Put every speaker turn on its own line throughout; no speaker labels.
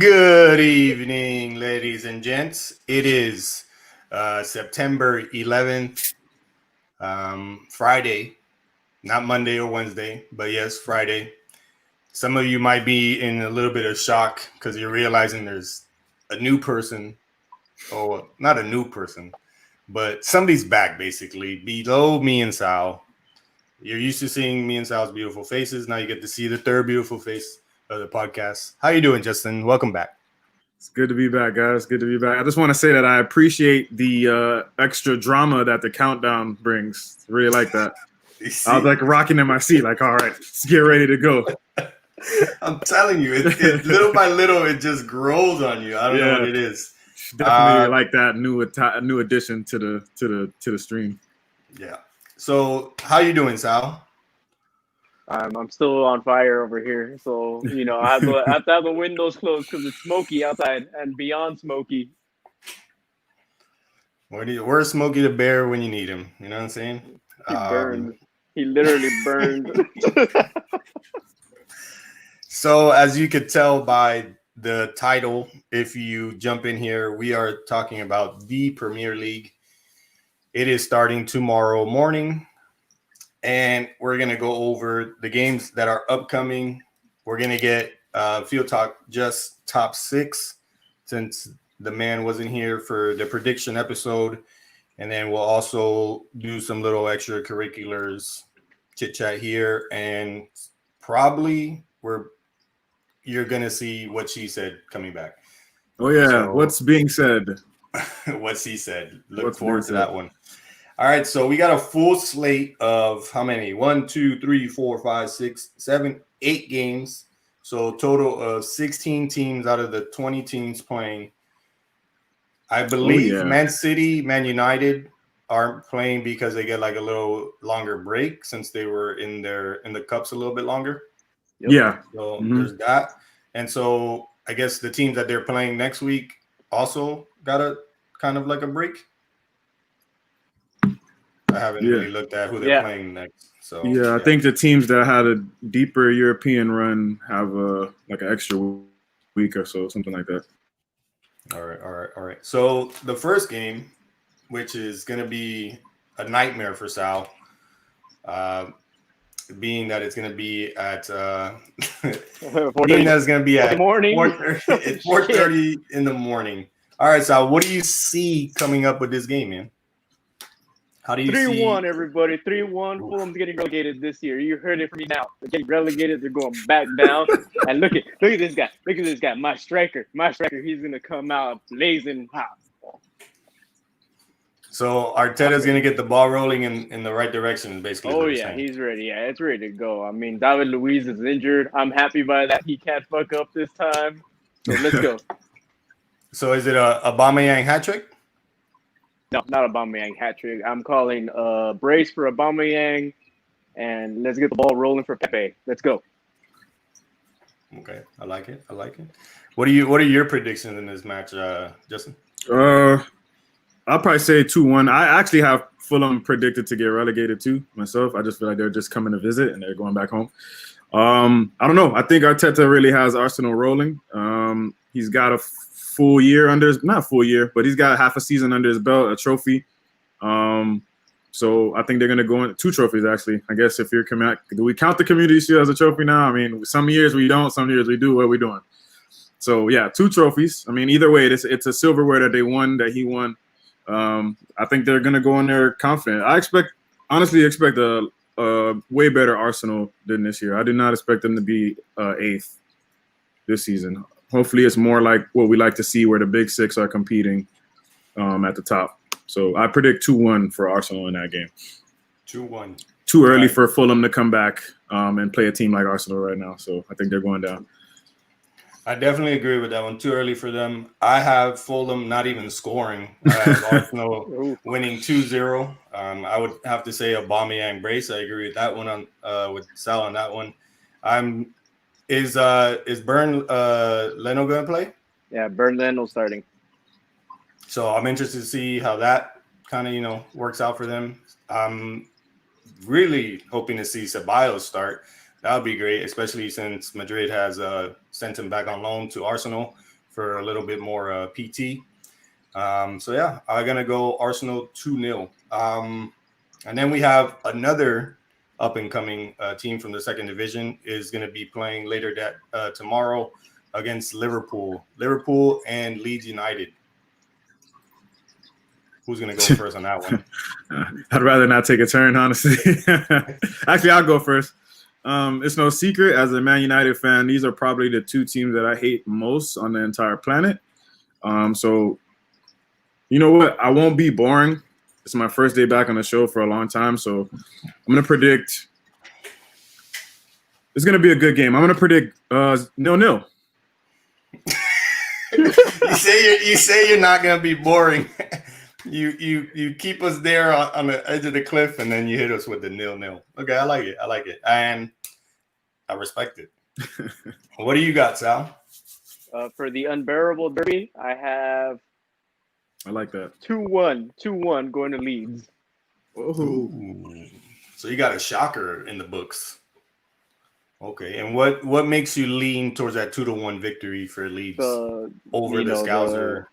Good evening, ladies and gents. It is September 11th, Friday, not Monday or Wednesday, but yes, Friday. Some of you might be in a little bit of shock because you're realizing there's a new person, or not a new person, but somebody's back basically below me and Sal. You're used to seeing me and Sal's beautiful faces. Now you get to see the third beautiful face of the podcast. How you doing, Justin? Welcome back.
It's good to be back, guys. Good to be back. I just want to say that I appreciate the extra drama that the countdown brings. Really like that. I was like rocking in my seat, like, all right, let's get ready to go.
I'm telling you, it little by little, it just grows on you. I don't know what it is.
Definitely like that new addition to the stream.
Yeah. So, how you doing, Sal?
I'm still on fire over here, so I have to have the windows closed because it's smoky outside and beyond smoky.
Where's Smokey the Bear when you need him? You know what I'm saying?
He burned. He literally burned.
So, as you could tell by the title, if you jump in here, we are talking about the Premier League. It is starting tomorrow morning. And we're going to go over the games that are upcoming. We're going to get FieldTalk just top six since the man wasn't here for the prediction episode. And then we'll also do some little extracurriculars, chit chat here. And probably you're going to see what she said coming back.
Oh, yeah. So, what's being said?
What she said. Look forward to that one. All right, so we got a full slate of how many? 1, 2, 3, 4, 5, 6, 7, 8 games. So total of 16 teams out of the 20 teams playing. I believe Man City, Man United aren't playing because they get like a little longer break since they were in the cups a little bit longer.
Yep. Yeah.
So there's that. And so I guess the teams that they're playing next week also got a kind of like a break. I haven't really looked at who they're playing next. So
I think the teams that had a deeper European run have like an extra week or so, something like that.
All right. So the first game, which is going to be a nightmare for Sal, being that it's going to be at
morning.
4:30 in the morning. All right, Sal, what do you see coming up with this game, man? How do you
3-1, everybody. 3-1. Fulham's getting relegated this year. You heard it from me now. They're getting relegated. They're going back down. And look at this guy. Look at this guy. My striker. He's gonna come out blazing hot.
So Arteta's gonna get the ball rolling in the right direction, basically.
Oh yeah, he's ready. Yeah, it's ready to go. I mean, David Luiz is injured. I'm happy by that. He can't fuck up this time. So let's go.
So is it a Aubameyang hat trick?
No, not Aubameyang hat trick. I'm calling brace for Aubameyang, and let's get the ball rolling for Pepe. Let's go.
Okay, I like it. What are your predictions in this match, Justin?
I'll probably say 2-1. I actually have Fulham predicted to get relegated too myself. I just feel like they're just coming to visit and they're going back home. I don't know. I think Arteta really has Arsenal rolling. He's got a full year not full year, but he's got half a season under his belt, a trophy. So I think they're going to go in 2 trophies, actually. I guess if you're do we count the Community Shield as a trophy now? I mean, some years we don't, some years we do. What are we doing? So, yeah, 2 trophies. I mean, either way, it's a silverware that he won. I think they're going to go in there confident. I honestly expect a way better Arsenal than this year. I did not expect them to be 8th this season. Hopefully it's more like what we like to see where the big 6 are competing at the top. So I predict 2-1 for Arsenal in that game.
2-1.
Too early for Fulham to come back and play a team like Arsenal right now. So I think they're going down.
I definitely agree with that one. Too early for them. I have Fulham not even scoring. I have Arsenal winning 2-0. I would have to say Aubameyang brace. I agree with that one with Sal on that one. Is Bern Leno going to play?
Yeah, Bern Leno starting.
So I'm interested to see how that kind of, works out for them. I'm really hoping to see Ceballos start. That would be great, especially since Madrid has sent him back on loan to Arsenal, for a little bit more PT. So yeah, I'm gonna go Arsenal 2-0. And then we have another up and coming team from the second division is going to be playing later that tomorrow against Liverpool and Leeds United. Who's going to go first on that one?
I'd rather not take a turn, honestly. Actually, I'll go first. It's no secret, as a Man United fan, these are probably the two teams that I hate most on the entire planet. So, you know what? I won't be boring. It's my first day back on the show for a long time, so I'm going to predict it's going to be a good game. I'm going to predict 0-0.
You say you're not going to be boring. You keep us there on the edge of the cliff, and then you hit us with the 0-0. Okay, I like it, and I respect it. What do you got, Sal?
For the unbearable derby, I
like that.
2-1 going to Leeds.
Ooh. So you got a shocker in the books. Okay, and what makes you lean towards that 2-1 victory for Leeds over the Scouser?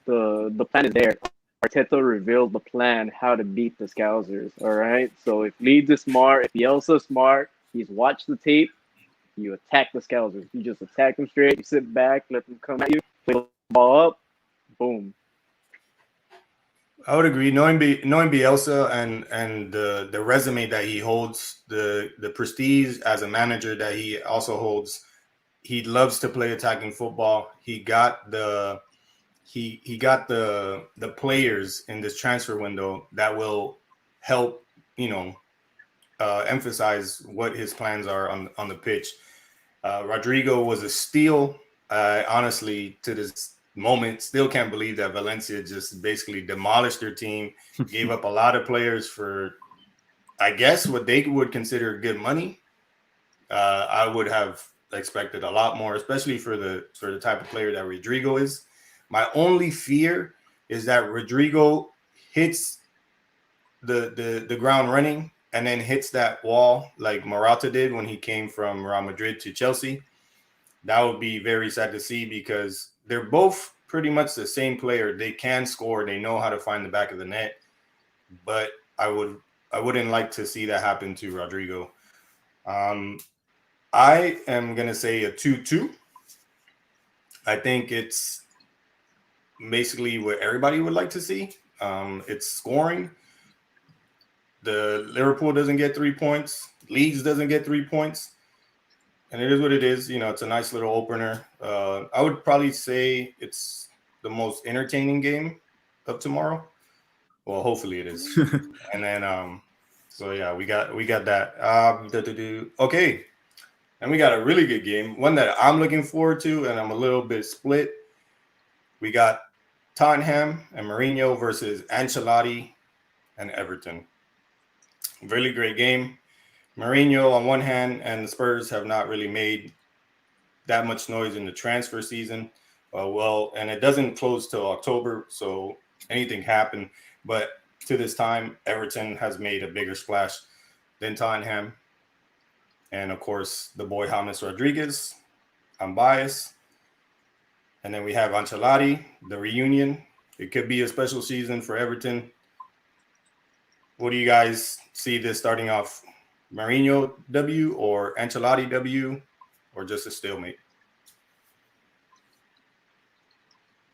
The plan is there. Arteta revealed the plan how to beat the Scousers. All right. So if Leeds is smart, if Bielsa's smart, he's watched the tape. You attack the Scousers. You just attack them straight. You sit back, let them come at you, play the ball up, boom.
I would agree. Knowing Bielsa and the resume that he holds, the prestige as a manager that he also holds, he loves to play attacking football. He got the players in this transfer window that will help, emphasize what his plans are on the pitch. Rodrigo was a steal. Honestly, to this moment, still can't believe that Valencia just basically demolished their team, gave up a lot of players for, I guess, what they would consider good money. I would have expected a lot more, especially for the type of player that Rodrigo is. My only fear is that Rodrigo hits the ground running and then hits that wall like Morata did when he came from Real Madrid to Chelsea. That would be very sad to see because they're both pretty much the same player. They can score. They know how to find the back of the net. But I wouldn't like to see that happen to Rodrigo. I am going to say a 2-2. I think it's basically what everybody would like to see. It's scoring. The Liverpool doesn't get 3 points. Leeds doesn't get 3 points. And it is what it is. It's a nice little opener. I would probably say it's the most entertaining game of tomorrow. Well, hopefully it is. And then, so yeah, we got that. Okay. And we got a really good game. One that I'm looking forward to, and I'm a little bit split. We got Tottenham and Mourinho versus Ancelotti and Everton. Really great game. Mourinho on one hand and the Spurs have not really made that much noise in the transfer season. And it doesn't close till October, so anything happen. But to this time, Everton has made a bigger splash than Tottenham. And of course, the boy James Rodriguez. I'm biased. And then we have Ancelotti, the reunion. It could be a special season for Everton. What do you guys see this starting off? Mourinho W or Ancelotti W or just a stalemate?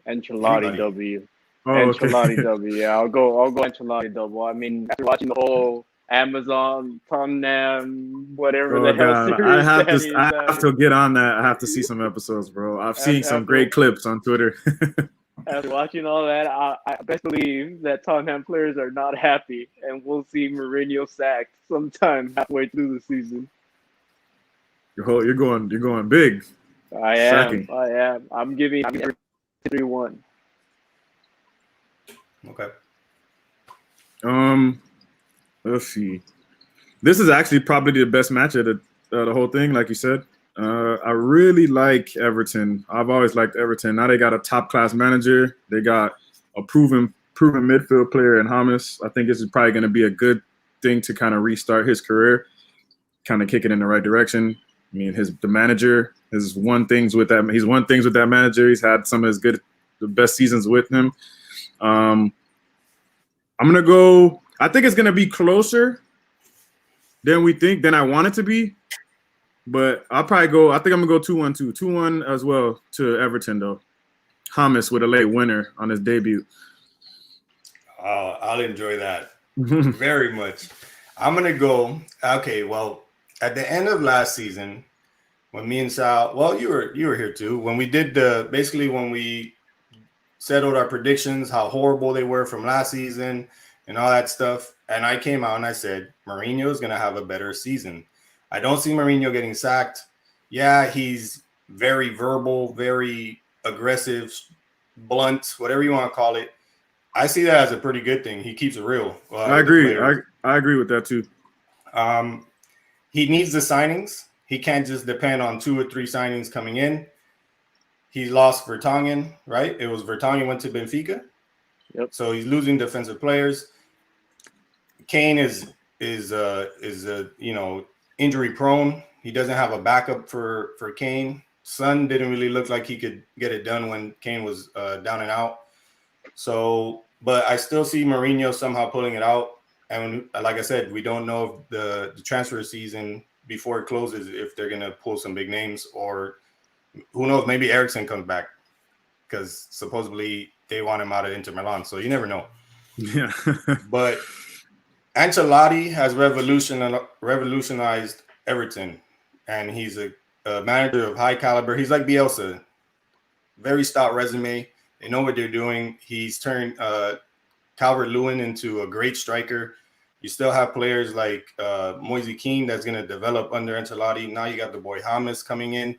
Ancelotti W.
Oh,
Ancelotti
okay.
W. Yeah, I'll go Ancelotti W. I mean, after watching the whole Amazon, Tottenham, whatever the hell series.
I have to get on that. I have to see some episodes, bro. I've seen some great clips on Twitter.
After watching all that, I best believe that Tottenham players are not happy, and we'll see Mourinho sacked sometime halfway through the season.
You're going big.
I am. I'm giving 3-1.
Okay.
Let's see. This is actually probably the best match of the whole thing, like you said. I really like Everton. I've always liked Everton. Now they got a top-class manager. They got a proven midfield player in James. I think this is probably going to be a good thing to kind of restart his career, kind of kick it in the right direction. I mean, the manager has won things with that. He's won things with that manager. He's had some of the best seasons with him. I'm gonna go. I think it's gonna be closer than I want it to be. But I'll probably go. I think I'm gonna go 2-1 too. 2-1 as well to Everton though. James with a late winner on his debut.
Oh, I'll enjoy that very much. I'm gonna go. Okay, well, at the end of last season, when me and Sal, well, you were here too. When we did when we settled our predictions, how horrible they were from last season and all that stuff, and I came out and I said Mourinho is gonna have a better season. I don't see Mourinho getting sacked. Yeah, he's very verbal, very aggressive, blunt, whatever you want to call it. I see that as a pretty good thing. He keeps it real.
I agree. I agree with that too.
He needs the signings. He can't just depend on 2 or 3 signings coming in. He lost Vertonghen, right? It was Vertonghen went to Benfica.
Yep.
So he's losing defensive players. Kane is injury prone. He doesn't have a backup for Kane. Son didn't really look like he could get it done when Kane was down and out. So, but I still see Mourinho somehow pulling it out. And like I said, we don't know if the transfer season before it closes, if they're going to pull some big names, or who knows, maybe Eriksen comes back because supposedly they want him out of Inter Milan. So you never know.
Yeah.
But Ancelotti has revolutionized Everton, and he's a manager of high caliber. He's like Bielsa, very stout resume. They know what they're doing. He's turned Calvert-Lewin into a great striker. You still have players like Moise Kean that's going to develop under Ancelotti. Now you got the boy James coming in.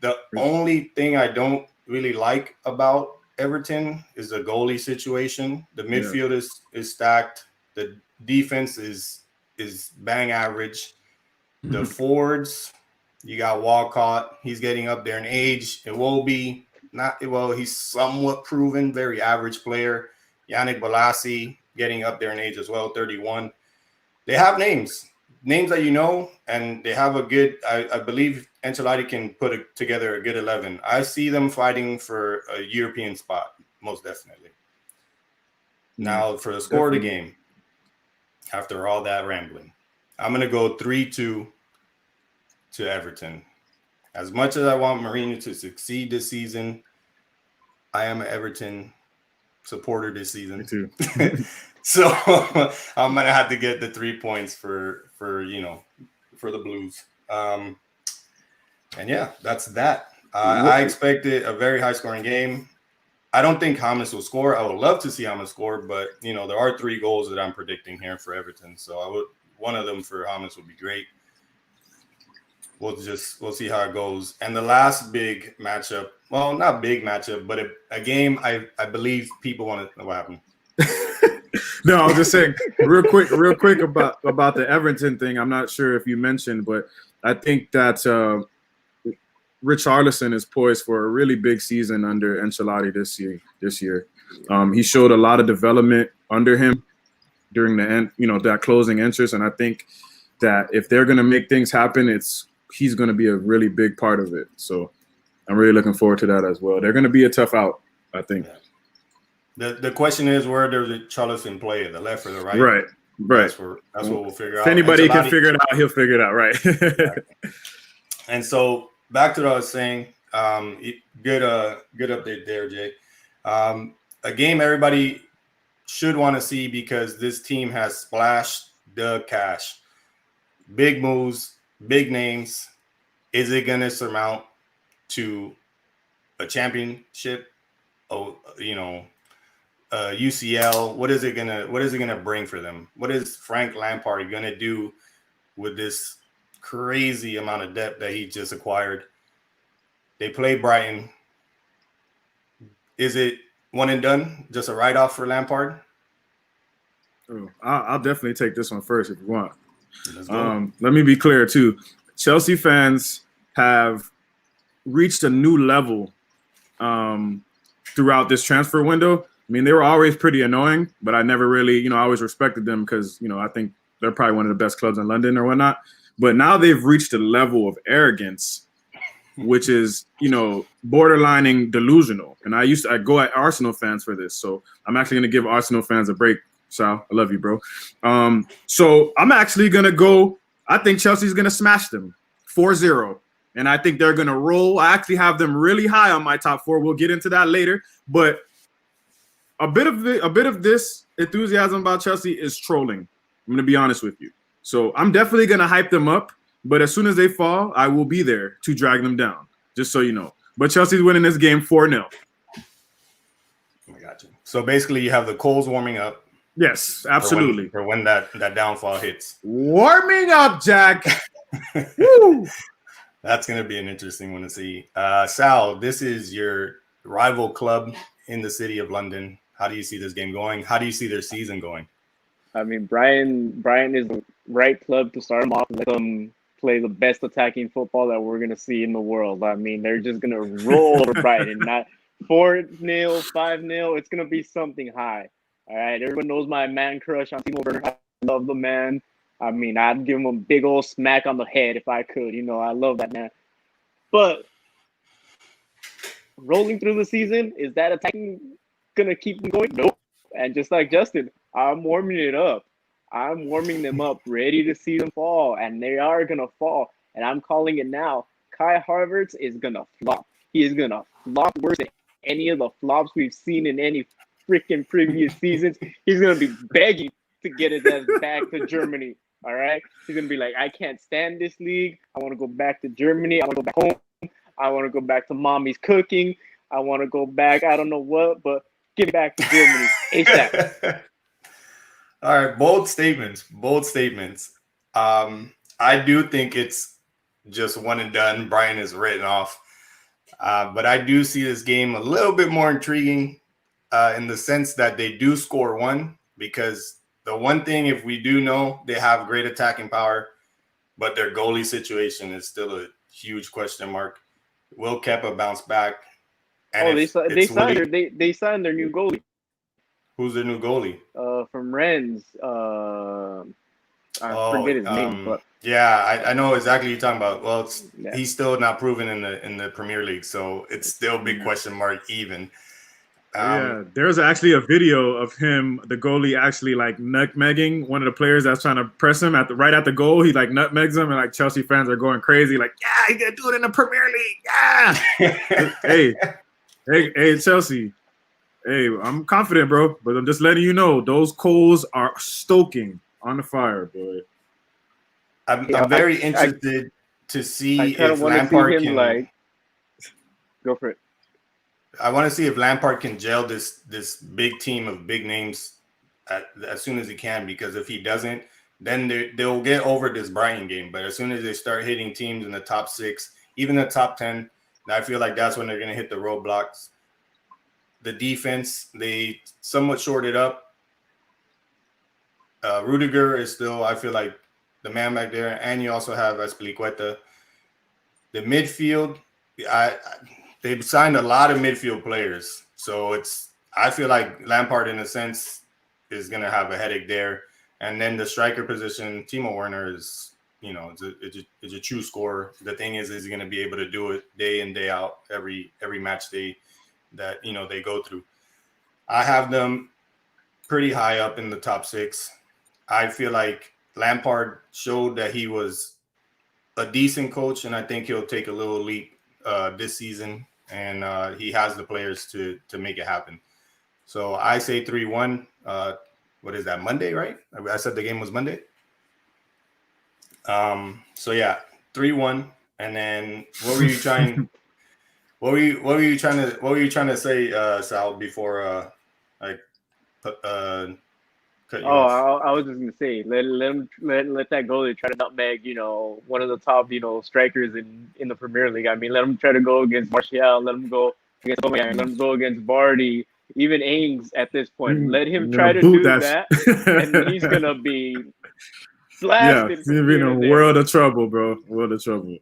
The only thing I don't really like about Everton is the goalie situation. The midfield is stacked. The defense is bang average. The forwards, you got Walcott. He's getting up there in age. He's somewhat proven, very average player. Yannick Bolasie getting up there in age as well, 31. They have names that you know, and they have a good, I believe Ancelotti can put together a good 11. I see them fighting for a European spot, most definitely. Now, for the score of the game, after all that rambling, I'm going to go 3-2 to Everton. As much as I want Mourinho to succeed this season, I am an Everton supporter this season.
Me too.
So I'm going to have to get the 3 points for the Blues. And yeah, that's that. I expected a very high scoring game. I don't think James will score. I would love to see James score, but there are 3 goals that I'm predicting here for Everton. So one of them for James would be great. We'll see how it goes. And the last big matchup, well, not big matchup, but a game I believe people want to know what happened.
No, I was just saying real quick about the Everton thing. I'm not sure if you mentioned, but I think that Richarlison is poised for a really big season under Ancelotti this year. He showed a lot of development under him during the end, that closing interest. And I think that if they're going to make things happen, he's going to be a really big part of it. So I'm really looking forward to that as well. They're going to be a tough out, I think.
The question is, where does Richarlison play, the left or the right?
Right.
That's what we'll figure out.
If anybody can figure it out, he'll figure it out, right?
Exactly. And so back to what I was saying, good update there, Jay. A game everybody should want to see because this team has splashed the cash. Big moves, big names. Is it going to surmount to a championship? UCL? What is it gonna bring for them? What is Frank Lampard gonna do with this crazy amount of depth that he just acquired? They play Brighton. Is it one and done? Just a write-off for Lampard?
Oh, I'll definitely take this one first if you want. Let me be clear too. Chelsea fans have reached a new level throughout this transfer window. I mean, they were always pretty annoying, but I never really, I always respected them because, I think they're probably one of the best clubs in London or whatnot. But now they've reached a level of arrogance, which is, borderlining delusional. And I go at Arsenal fans for this. So I'm actually going to give Arsenal fans a break. Sal, I love you, bro. So I'm actually going to go. I think Chelsea's going to smash them 4-0. And I think they're going to roll. I actually have them really high on my top 4. We'll get into that later. But a bit of this enthusiasm about Chelsea is trolling. I'm going to be honest with you. So I'm definitely going to hype them up. But as soon as they fall, I will be there to drag them down, just so you know. But Chelsea's winning this game 4-0.
I got you. So basically, you have the coals warming up.
Yes, absolutely.
For when that downfall hits.
Warming up, Jack. Woo!
That's going to be an interesting one to see. Sal, this is your rival club in the city of London. How do you see this game going? How do you see their season going?
I mean, Brian is the right club to start them off. Let them play the best attacking football that we're going to see in the world. I mean, they're just going to roll over Brighton. Not 4-0, 5-0. It's going to be something high. All right. Everyone knows my man crush on Timo Werner. I love the man. I mean, I'd give him a big old smack on the head if I could. I love that man. But rolling through the season, is that attacking going to keep them going? Nope. And just like Justin, I'm warming it up. I'm warming them up, ready to see them fall. And they are going to fall. And I'm calling it now. Kai Havertz is going to flop. He is going to flop worse than any of the flops we've seen in any freaking previous seasons. He's going to be begging to get his ass back to Germany. All right? He's going to be like, I can't stand this league. I want to go back to Germany. I want to go back home. I want to go back to mommy's cooking. I want to go back, I don't know what, but get back to Germany ASAP.
All right, bold statements. I do think it's just one and done. Brian is written off. But I do see this game a little bit more intriguing in the sense that they do score one, because the one thing, if we do know, they have great attacking power, but their goalie situation is still a huge question mark. Will Kepa bounce back? And
they signed their new goalie.
Who's their new goalie?
From Rennes. I forget his name, but
yeah, I know exactly what you're talking about. Well, he's still not proven in the Premier League, so it's still a big question mark even.
There's actually a video of him, the goalie, actually like nutmegging one of the players that's trying to press him right at the goal. He like nutmegs him, and like Chelsea fans are going crazy, like, yeah, he gonna do it in the Premier League, yeah. Hey, Chelsea. Hey, I'm confident, bro, but I'm just letting you know those coals are stoking on the fire, boy.
I'm very interested to see if Lampard can
go for it.
I want to see if Lampard can gel this big team of big names as soon as he can, because if he doesn't, then they'll get over this Brighton game. But as soon as they start hitting teams in the top 6, even the top 10, I feel like that's when they're going to hit the roadblocks. The defense, they somewhat shorted up. Rudiger is still, I feel like, the man back there, and you also have Azpilicueta. The midfield, they've signed a lot of midfield players, so I feel like Lampard, in a sense, is going to have a headache there. And then the striker position, Timo Werner is, it's a true scorer. The thing is he going to be able to do it day in, day out, every match day that they go through. I have them pretty high up in the top 6. I feel like Lampard showed that he was a decent coach, and I think he'll take a little leap this season, and he has the players to make it happen. So I say 3-1. What is that, Monday, right? I said the game was Monday. So yeah, 3-1. And then what were you trying? What were you trying to say, Sal, before I cut you off?
I was just gonna say, let that goalie try to nutmeg, one of the top, strikers in the Premier League. I mean, let him try to go against Martial, let him go against Aubameyang, let him go against Vardy, even Ings at this point. Let him try to do that, and he's gonna be blasted.
Yeah, he's in a world of trouble, bro. World of trouble.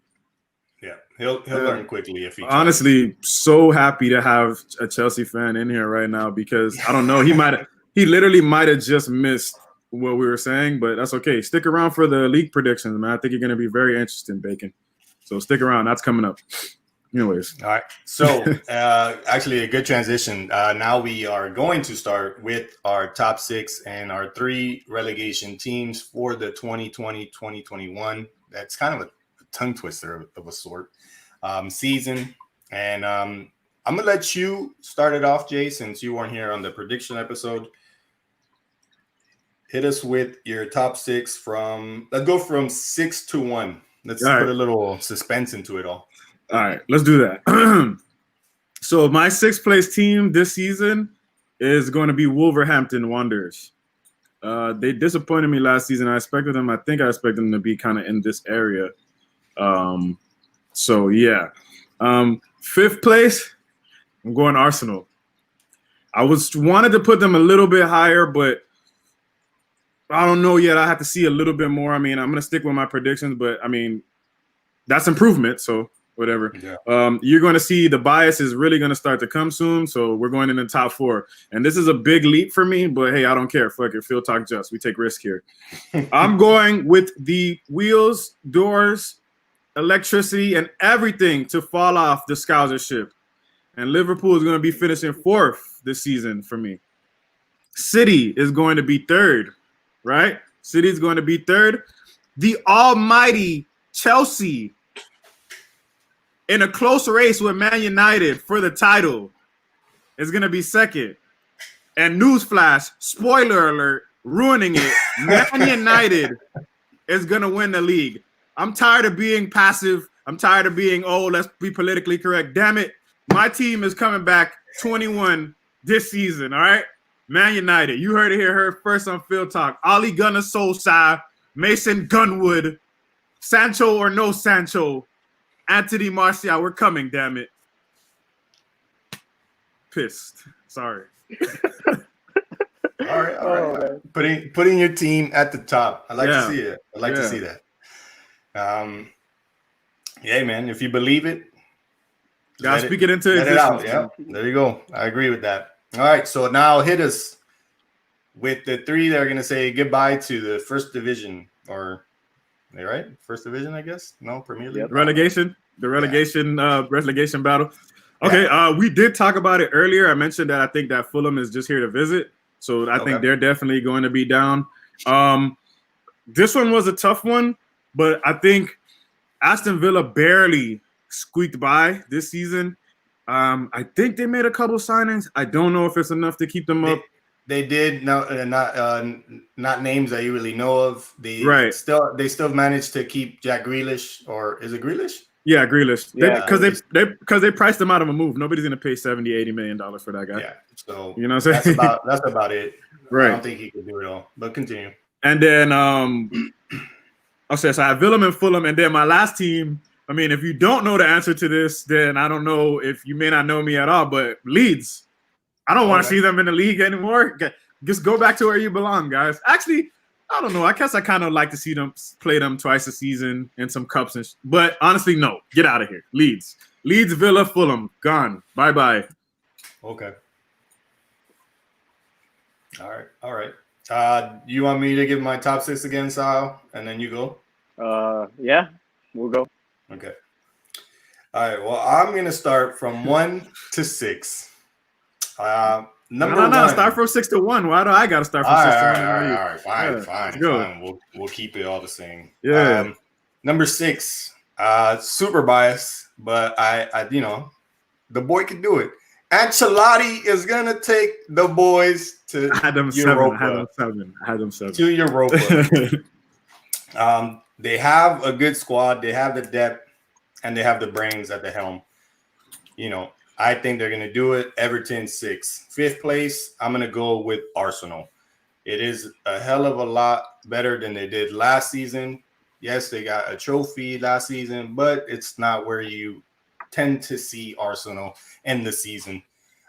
Yeah, he'll learn quickly if he.
Honestly, so happy to have a Chelsea fan in here right now, because I don't know, he literally might have just missed what we were saying, but that's okay. Stick around for the league predictions, man. I think you're going to be very interested, Bacon. So stick around. That's coming up. Anyways.
All right. So actually a good transition. Now we are going to start with our top 6 and our 3 relegation teams for the 2020-2021. That's kind of a tongue twister of a sort season. And I'm going to let you start it off, Jay, since you weren't here on the prediction episode. Hit us with your top 6 from, let's go from 6 to 1. Let's put a little suspense into it all.
All right, let's do that. So my 6th place team this season is going to be Wolverhampton Wanderers. They disappointed me last season. I expected them. I think I expected them to be kind of in this area. So yeah, 5th place, I'm going Arsenal. I wanted to put them a little bit higher, but I don't know yet. I have to see a little bit more. I mean, I'm going to stick with my predictions, but I mean, that's improvement. So whatever. Yeah. You're going to see the bias is really going to start to come soon. So we're going in the top 4. And this is a big leap for me, but hey, I don't care. Fuck it. FieldTalk just. We take risk here. I'm going with the wheels, doors, electricity, and everything to fall off the Scouser ship. And Liverpool is going to be finishing 4th this season for me. City is going to be 3rd, right? City is going to be 3rd. The almighty Chelsea in a close race with Man United for the title is going to be 2nd. And newsflash, spoiler alert, ruining it, Man United is going to win the league. I'm tired of being passive. I'm tired of being, let's be politically correct. Damn it. My team is coming back 21 this season, all right? Man United. You heard it here first on FieldTalk. Ole Gunnar Solskjaer, Mason Gunwood, Sancho or no Sancho, Anthony Martial, we're coming, damn it. Pissed. Sorry.
All right. Putting your team at the top. I like to see it. I like to see that. Yeah, man. If you believe it,
gotta speak it into
existence. Let it out. Yeah, there you go. I agree with that. All right. So now hit us with the 3 that are going to say goodbye to the first division or. Right? First division, I guess? No, Premier League?
Relegation. The relegation relegation battle. Okay, we did talk about it earlier. I mentioned that I think that Fulham is just here to visit. So I think they're definitely going to be down. This one was a tough one, but I think Aston Villa barely squeaked by this season. I think they made a couple signings. I don't know if it's enough to keep them up.
They did not names that you really know of. They still managed to keep Jack Grealish, or is it Grealish?
Yeah, Grealish. Because they priced him out of a move. Nobody's gonna pay $70-80 million for that guy.
Yeah, so
you know what I'm saying?
That's about it.
Right.
I don't think he could do it all. But continue.
And then so I have Willem and Fulham, and then my last team. I mean, if you don't know the answer to this, then I don't know if you may not know me at all. But Leeds. I don't want to see them in the league anymore. Just go back to where you belong, guys. Actually, I don't know. I guess I kind of like to see them play them twice a season in some cups. But honestly, no. Get out of here. Leeds, Villa, Fulham. Gone. Bye-bye.
Okay. All right. You want me to give my top 6 again, Sal? And then you go?
Yeah. We'll go.
Okay. All right. Well, I'm going to start from 1 to 6. Number one.
Start from 6 to 1. Why do I gotta start from 6 to 1?
All right, fine. We'll keep it all the same.
Yeah.
Number 6, super biased, but I the boy can do it. Ancelotti is gonna take the boys to Europa.
I had them 7.
To Europa. They have a good squad. They have the depth, and they have the brains at the helm. I think they're going to do it. Everton 6. 5th place, I'm going to go with Arsenal. It is a hell of a lot better than they did last season. Yes, they got a trophy last season, but it's not where you tend to see Arsenal end the season.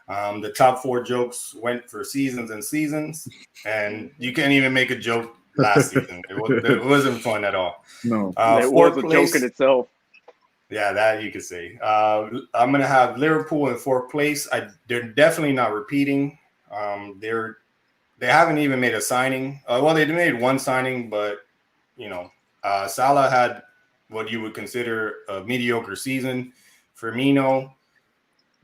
The top 4 jokes went for seasons and seasons, and you can't even make a joke last season. It wasn't fun at all.
No.
It was a joke in itself.
Yeah, that you could say. I'm going to have Liverpool in 4th place. They're definitely not repeating. They're they haven't even made a signing. Well, they made one signing, but Salah had what you would consider a mediocre season. Firmino,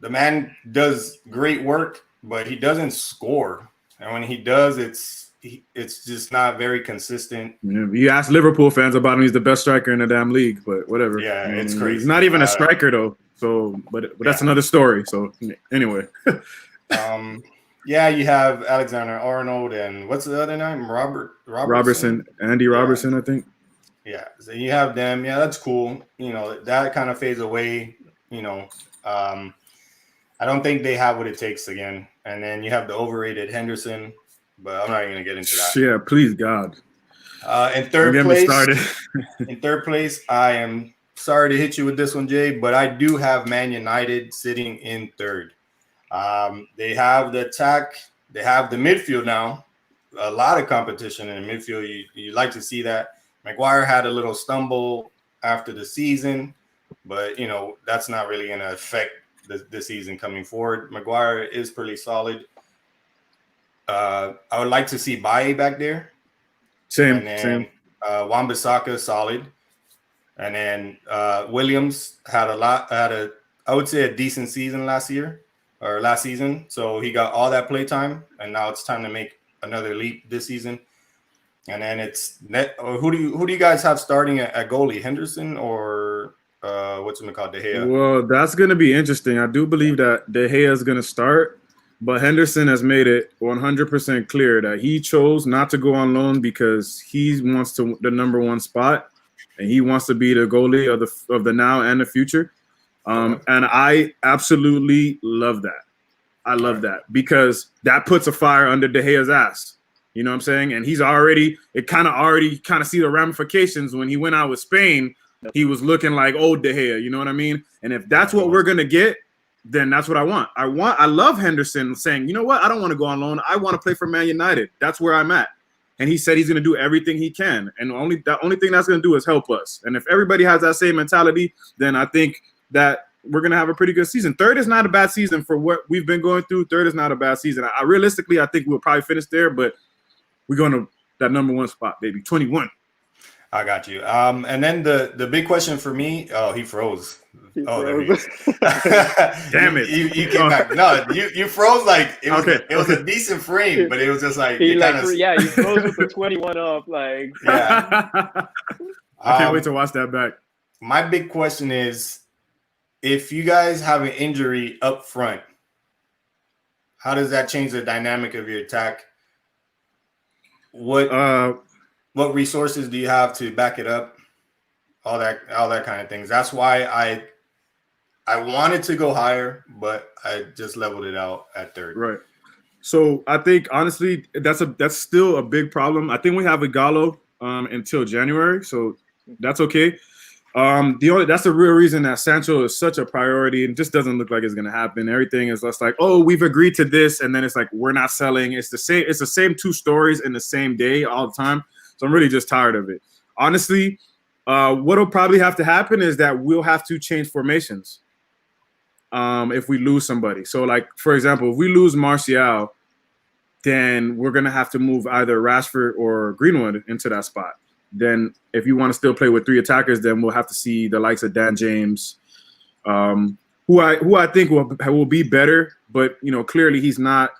the man does great work, but he doesn't score, and when he does, it's just not very consistent.
Yeah, you ask Liverpool fans about him; he's the best striker in the damn league. But whatever.
Yeah,
I mean,
it's crazy.
He's not even a striker though. So, but that's another story. So anyway.
Yeah, you have Alexander Arnold and what's the other name? Robertson.
Andy Robertson, I think.
Yeah, so you have them. Yeah, that's cool. That kind of fades away. I don't think they have what it takes again. And then you have the overrated Henderson, but I'm not even gonna get into that.
Yeah, please God.
In third place, I am sorry to hit you with this one, Jay, but I do have Man United sitting in third. They have the attack, they have the midfield now. A lot of competition in the midfield. You like to see that. Maguire had a little stumble after the season, but that's not really going to affect the season coming forward. Maguire is pretty solid. I would like to see Baye back there.
Same.
Wan-Bissaka solid, and then Williams had I would say a decent season last season. So he got all that play time, and now it's time to make another leap this season. And then it's who do you guys have starting at goalie? Henderson or what's it called? De Gea?
Well, that's going to be interesting. I do believe that De Gea is going to start, but Henderson has made it 100% clear that he chose not to go on loan because he wants the number one spot, and he wants to be the goalie of the now and the future. And I absolutely love that. I love that because that puts a fire under De Gea's ass. You know what I'm saying? And he's already kind of see the ramifications when he went out with Spain. He was looking like old De Gea. You know what I mean? And if that's what we're gonna get, then that's what I want. I love Henderson saying, you know what? I don't want to go on loan. I want to play for Man United. That's where I'm at. And he said he's going to do everything he can. And the only thing that's going to do is help us. And if everybody has that same mentality, then I think that we're going to have a pretty good season. Third is not a bad season for what we've been going through. Third is not a bad season. Realistically, I think we'll probably finish there, but we're going to that number one spot, baby. 21.
I got you. And then the big question for me, he froze. There he is.
Damn it.
You came back. No, you froze like it was it was a decent frame, but it was just like
you froze with the 21 up, like
I can't wait to watch that back.
My big question is, if you guys have an injury up front, how does that change the dynamic of your attack? What resources do you have to back it up? All that kind of things. That's why I wanted to go higher, but I just leveled it out at third.
Right. So I think honestly that's still a big problem. I think we have Igalo until January, so that's okay. That's the real reason that Sancho is such a priority and just doesn't look like it's gonna happen. Everything is just like, oh, we've agreed to this, and then it's like we're not selling. It's the same two stories in the same day all the time. So I'm really just tired of it. Honestly, what'll probably have to happen is that we'll have to change formations if we lose somebody. So, like, for example, if we lose Martial, then we're going to have to move either Rashford or Greenwood into that spot. Then if you want to still play with three attackers, then we'll have to see the likes of Dan James, who I think will be better. But, clearly he's not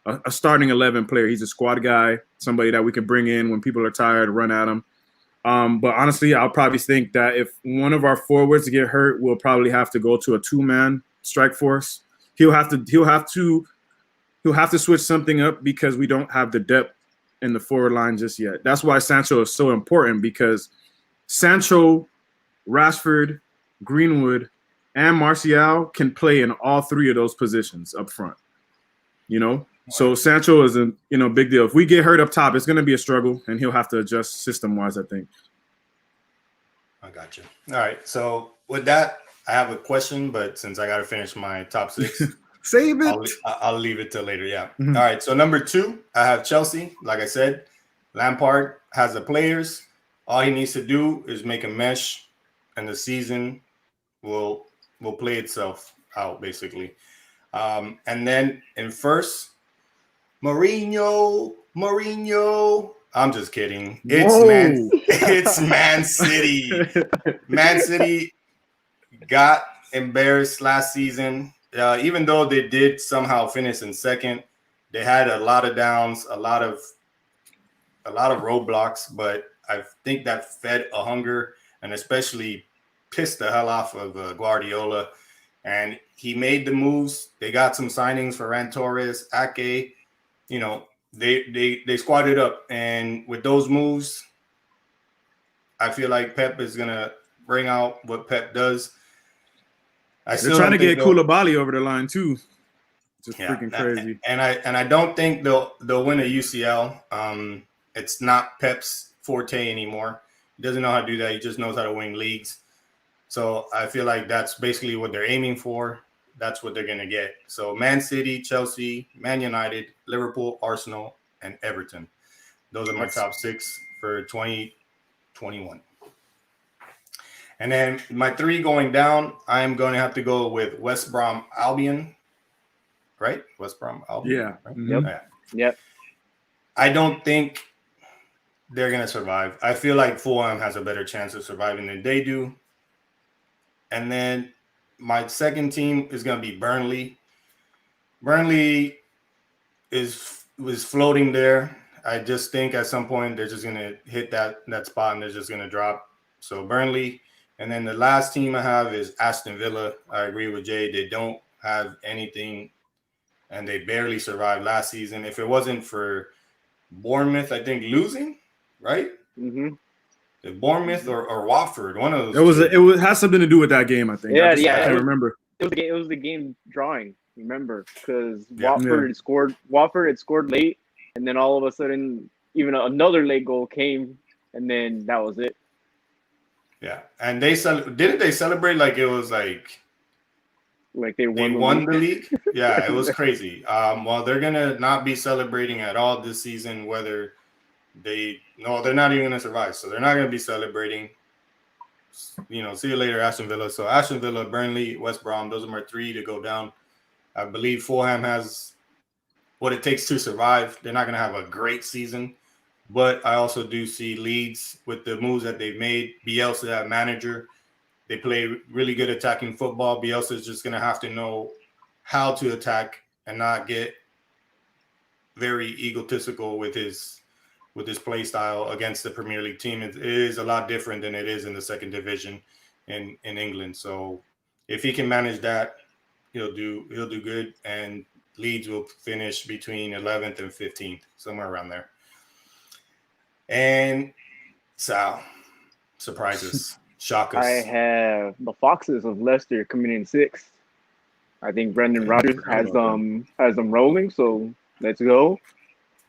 a starting 11 player. He's a squad guy, somebody that we can bring in when people are tired, run at him. But honestly, I'll probably think that if one of our forwards get hurt, we'll probably have to go to a two-man strike force. He'll have to switch something up because we don't have the depth in the forward line just yet. That's why Sancho is so important, because Sancho, Rashford, Greenwood, and Martial can play in all three of those positions up front. So Sancho is a big deal. If we get hurt up top, it's going to be a struggle, and he'll have to adjust system-wise, I think.
I got you. All right. So with that, I have a question, but since I got to finish my top six,
save it.
I'll leave it till later. Yeah.
Mm-hmm.
All right. So number 2, I have Chelsea. Like I said, Lampard has the players. All he needs to do is make a mesh, and the season will play itself out, basically. And then in first, Mourinho. I'm just kidding.
Whoa.
It's Man City. Man City got embarrassed last season. Even though they did somehow finish in second, they had a lot of downs, a lot of roadblocks, but I think that fed a hunger and especially pissed the hell off of Guardiola. And he made the moves. They got some signings for Ferran Torres, Ake. You know, they squatted up, and with those moves, I feel like Pep is gonna bring out what Pep does.
They're trying to get Koulibaly over the line too. Just freaking crazy.
And I don't think they'll win a UCL. It's not Pep's forte anymore. He doesn't know how to do that. He just knows how to win leagues. So I feel like that's basically what they're aiming for. That's what they're going to get. So Man City, Chelsea, Man United, Liverpool, Arsenal, and Everton. Those are my top 6 for 2021. And then my 3 going down, I am going to have to go with West Brom Albion. Right? West Brom Albion.
Yeah.
Right?
Mm-hmm.
Yep.
I don't think they're going to survive. I feel like Fulham has a better chance of surviving than they do. And then my second team is going to be Burnley. Burnley was floating there. I just think at some point they're just going to hit that spot and they're just going to drop. So Burnley. And then the last team I have is Aston Villa. I agree with Jay. They don't have anything, and they barely survived last season. If it wasn't for Bournemouth, I think losing, right?
Mm-hmm.
The Bournemouth or Watford, one of those.
It has something to do with that game, I think.
Yeah,
I can't remember.
It was the game drawing. Remember, because Watford had scored late, and then all of a sudden, even another late goal came, and then that was it.
Yeah, and didn't they celebrate like it was like
they
won the league? Yeah, it was crazy. Well, they're gonna not be celebrating at all this season. Whether they're not even gonna survive, so they're not gonna be celebrating. You know, see you later, Aston Villa. So Aston Villa, Burnley, West Brom, those are my 3 to go down. I believe Fulham has what it takes to survive. They're not gonna have a great season, but I also do see Leeds with the moves that they've made. Bielsa, that manager. They play really good attacking football. Bielsa is just going to have to know how to attack and not get very egotistical with his play style against the Premier League team. It is a lot different than it is in the second division in England. So if he can manage that, he'll do good. And Leeds will finish between 11th and 15th, somewhere around there. And Sal, surprises. Shock us.
I have the Foxes of Leicester coming in 6th. I think Brendan Rodgers has them rolling, so let's go.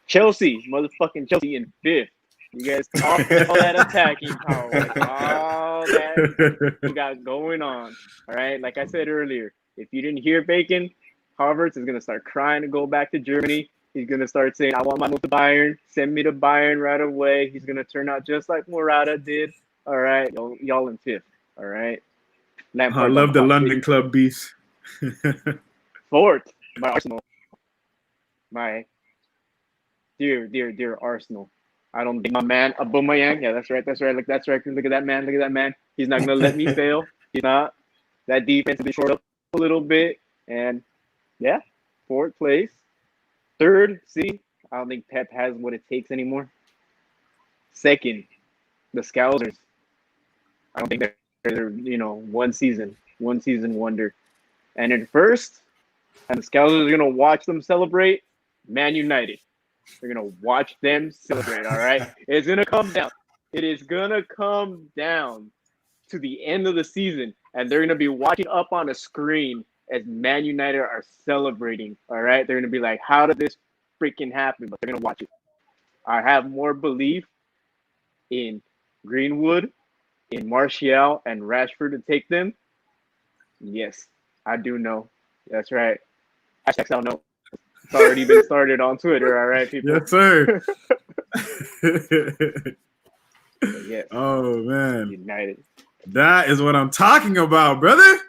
Motherfucking Chelsea in 5th. You guys talk all that attacking power, all that you got going on. All right, like I said earlier, if you didn't hear Bacon, Havertz is gonna start crying to go back to Germany. He's going to start saying, I want my move to Bayern. Send me to Bayern right away. He's going to turn out just like Morata did. All right. Y'all in 5th. All right.
I love the London club beef.
4th by Arsenal. My dear Arsenal. I don't think my man, Aubameyang. Yeah, that's right. Look, that's right. Look at that man. He's not going to let me fail. He's not. That defense has been short up a little bit. And, yeah, 4th place. 3rd, City. I don't think Pep has what it takes anymore. 2nd, the Scousers. I don't think they're one season wonder. And in 1st, and the Scousers are gonna watch them celebrate. Man United. They're gonna watch them celebrate. All right, it's gonna come down. It is gonna come down to the end of the season, and they're gonna be watching up on a screen as Man United are celebrating, all right? They're going to be like, how did this freaking happen? But they're going to watch it. I have more belief in Greenwood, in Martial, and Rashford to take them. Yes, I do know. That's right. Hashtag Sal know. It's already been started on Twitter, all right, people?
Yes, sir.
Yes.
Oh, man.
United.
That is what I'm talking about, brother.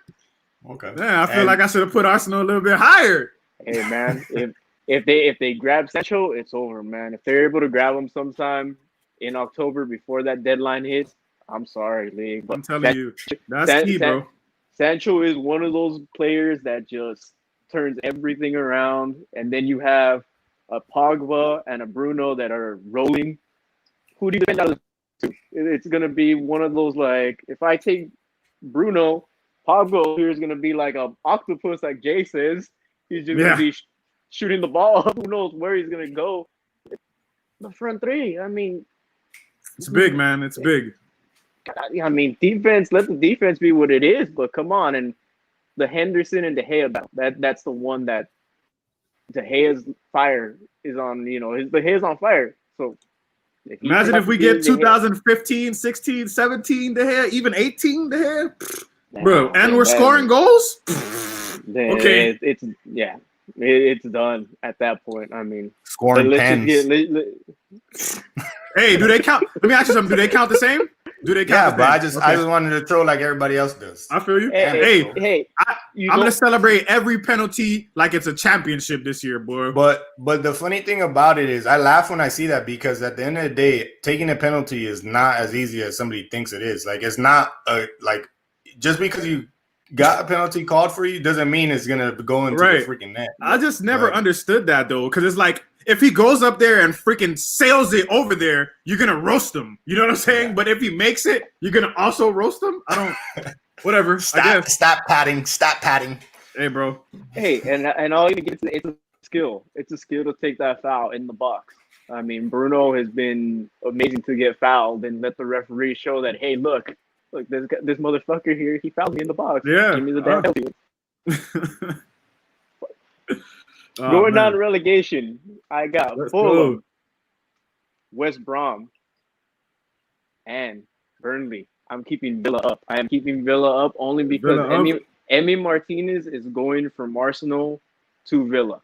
Okay.
Man, I feel like I should have put Arsenal a little bit higher.
Hey, man, if they grab Sancho, it's over, man. If they're able to grab him sometime in October before that deadline hits, I'm sorry, league, but
I'm telling you, that's key, bro.
Sancho is one of those players that just turns everything around, and then you have a Pogba and a Bruno that are rolling. Who do you defend out of the two? It's gonna be one of those, like, if I take Bruno, Pogba here is gonna be like a octopus, like Jay says. He's just gonna be shooting the ball up. Who knows where he's gonna go? The front three. I mean,
it's big, man. It's big.
I mean, defense. Let the defense be what it is. But come on, and the Henderson and De Gea battle. That's the one that De Gea's fire is on. You know, De Gea's on fire. So
imagine if we get 2015, 16, 17 De Gea, even 18 De Gea, bro, and we're scoring goals. Okay,
it's done at that point. I mean,
scoring pens.
Hey, do they count? Let me ask you something. Do they count the same? Do they count?
Yeah, but I just wanted to throw like everybody else does.
I feel you.
Hey,
I'm gonna celebrate every penalty like it's a championship this year, boy.
But the funny thing about it is, I laugh when I see that, because at the end of the day, taking a penalty is not as easy as somebody thinks it is. Like, it's not like, just because you got a penalty called for you doesn't mean it's gonna go into the freaking net.
I just never understood that though, because it's like, if he goes up there and freaking sails it over there, you're gonna roast him. You know what I'm saying? Yeah. But if he makes it, you're gonna also roast him. I don't. Whatever.
Stop padding.
Hey, bro.
Hey, and all you get, it's a skill. It's a skill to take that foul in the box. I mean, Bruno has been amazing to get fouled and let the referee show that, hey, look, this motherfucker here, he fouled me in the box.
Yeah.
Give me the damn penalty. Going down to relegation, I got Fulham, West Brom, and Burnley. I'm keeping Villa up. I am keeping Villa up only because Emi Martinez is going from Arsenal to Villa.